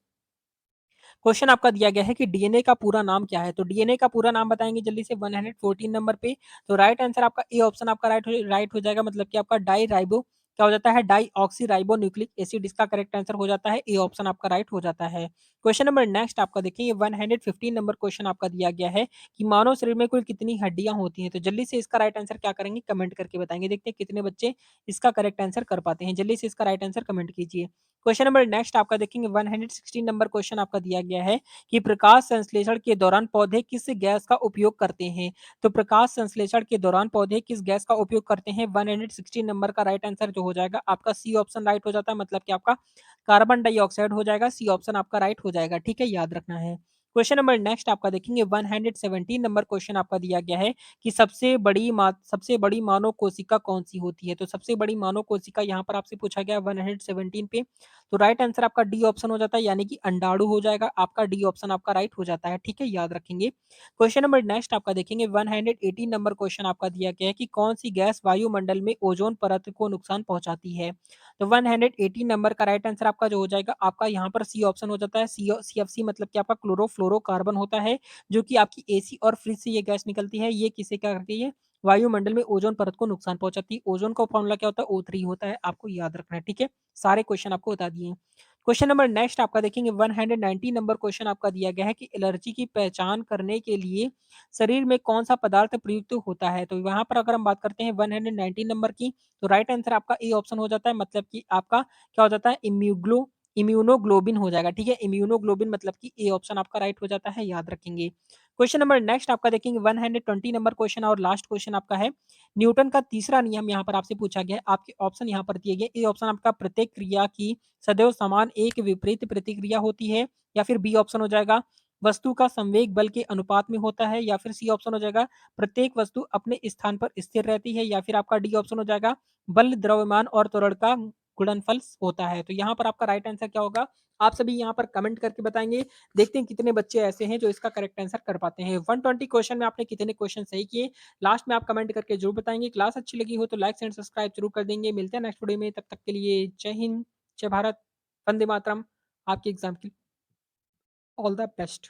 क्वेश्चन आपका दिया गया है कि डीएनए का पूरा नाम क्या है? तो डीएनए का पूरा नाम बताएंगे जल्दी से 114 नंबर पे। तो राइट आंसर आपका ए ऑप्शन आपका राइट हो जाएगा, मतलब कि आपका डाई राइबो क्या हो जाता है, deoxyribonucleic acid, इसका करेक्ट आंसर हो जाता है, ए ऑप्शन आपका राइट हो जाता है। क्वेश्चन नंबर नेक्स्ट आपका देखिए 115 नंबर क्वेश्चन आपका दिया गया है कि मानव शरीर में कुल कितनी हड्डियां होती हैं? तो जल्दी से इसका राइट आंसर क्या करेंगे, कमेंट करके बताएंगे। देखते हैं कितने बच्चे इसका करेक्ट आंसर कर पाते हैं, जल्दी से इसका राइट आंसर कमेंट कीजिए। क्वेश्चन नंबर नेक्स्ट आपका देखेंगे 116 नंबर क्वेश्चन आपका दिया गया है कि प्रकाश संश्लेषण के दौरान पौधे किस गैस का उपयोग करते हैं? तो प्रकाश संश्लेषण के दौरान पौधे किस गैस का उपयोग करते हैं? 116 नंबर का राइट आंसर जो हो जाएगा आपका सी ऑप्शन राइट हो जाता है, मतलब कि आपका कार्बन डाइऑक्साइड हो जाएगा, सी ऑप्शन आपका राइट हो जाएगा। ठीक है, याद रखना है। क्वेश्चन नंबर नेक्स्ट आपका देखेंगे 117 नंबर क्वेश्चन आपका दिया गया है कि सबसे बड़ी मानव कोशिका कौन सी होती है? तो सबसे बड़ी मानव कोशिका यहाँ पर आपसे पूछा गया 117 पे। तो राइट आंसर आपका डी ऑप्शन हो जाता है, यानी कि अंडाणु हो जाएगा, आपका डी ऑप्शन आपका राइट हो जाता है। ठीक है, याद रखेंगे। क्वेश्चन नंबर नेक्स्ट आपका देखेंगे 118 नंबर क्वेश्चन आपका दिया गया है कि कौन सी गैस वायुमंडल में ओजोन परत को नुकसान पहुंचाती है? तो 118 नंबर का राइट आंसर आपका जो हो जाएगा आपका यहाँ पर सी ऑप्शन हो जाता है, CFC मतलब कि आपका क्लोरोफ्लोरोकार्बन होता है, जो कि आपकी एसी और फ्रिज से ये गैस निकलती है। ये किसे क्या करती है, वायुमंडल में ओजोन परत को नुकसान पहुंचाती है। ओजोन का फॉर्मूला क्या होता है, O3 होता है, आपको याद रखना है। ठीक है, सारे क्वेश्चन आपको बता दिए। क्वेश्चन नंबर नेक्स्ट आपका देखेंगे 190 नंबर क्वेश्चन आपका दिया गया है कि एलर्जी की पहचान करने के लिए शरीर में कौन सा पदार्थ प्रयुक्त होता है? तो वहां पर अगर हम बात करते हैं 190 नंबर की, तो राइट आंसर आपका ए ऑप्शन हो जाता है, मतलब कि आपका क्या हो जाता है, इम्यूनोग्लोबिन हो जाएगा। ठीक है, इम्यूनोग्लोबिन मतलब कि ए ऑप्शन आपका राइट हो जाता है, याद रखेंगे। क्वेश्चन नंबर नेक्स्ट आपका देखेंगे 120 नंबर क्वेश्चन और लास्ट क्वेश्चन आपका है न्यूटन का तीसरा नियम यहाँ पर आपसे पूछा गया है। आपके ऑप्शन यहाँ पर दिए गए, ए ऑप्शन आपका प्रत्येक क्रिया की सदैव समान एक विपरीत प्रतिक्रिया होती है, या फिर बी ऑप्शन हो जाएगा वस्तु का संवेग बल के अनुपात में होता है, या फिर सी ऑप्शन हो जाएगा प्रत्येक वस्तु अपने स्थान पर स्थिर रहती है, या फिर आपका डी ऑप्शन हो जाएगा बल द्रव्यमान और त्वरण का गुणनफल होता है। तो यहाँ पर आपका राइट आंसर क्या होगा, आप सभी यहाँ पर कमेंट करके बताएंगे। देखते हैं कितने बच्चे ऐसे हैं जो इसका करेक्ट आंसर कर पाते हैं। 120 क्वेश्चन में आपने कितने क्वेश्चन सही किए, लास्ट में आप कमेंट करके जरूर बताएंगे। क्लास अच्छी लगी हो तो लाइक एंड सब्सक्राइब जरूर कर देंगे। मिलते हैं नेक्स्ट वीडियो में, तब तक के लिए जय हिंद, जय भारत, वंदे मातरम। आपके एग्जाम की ऑल द बेस्ट।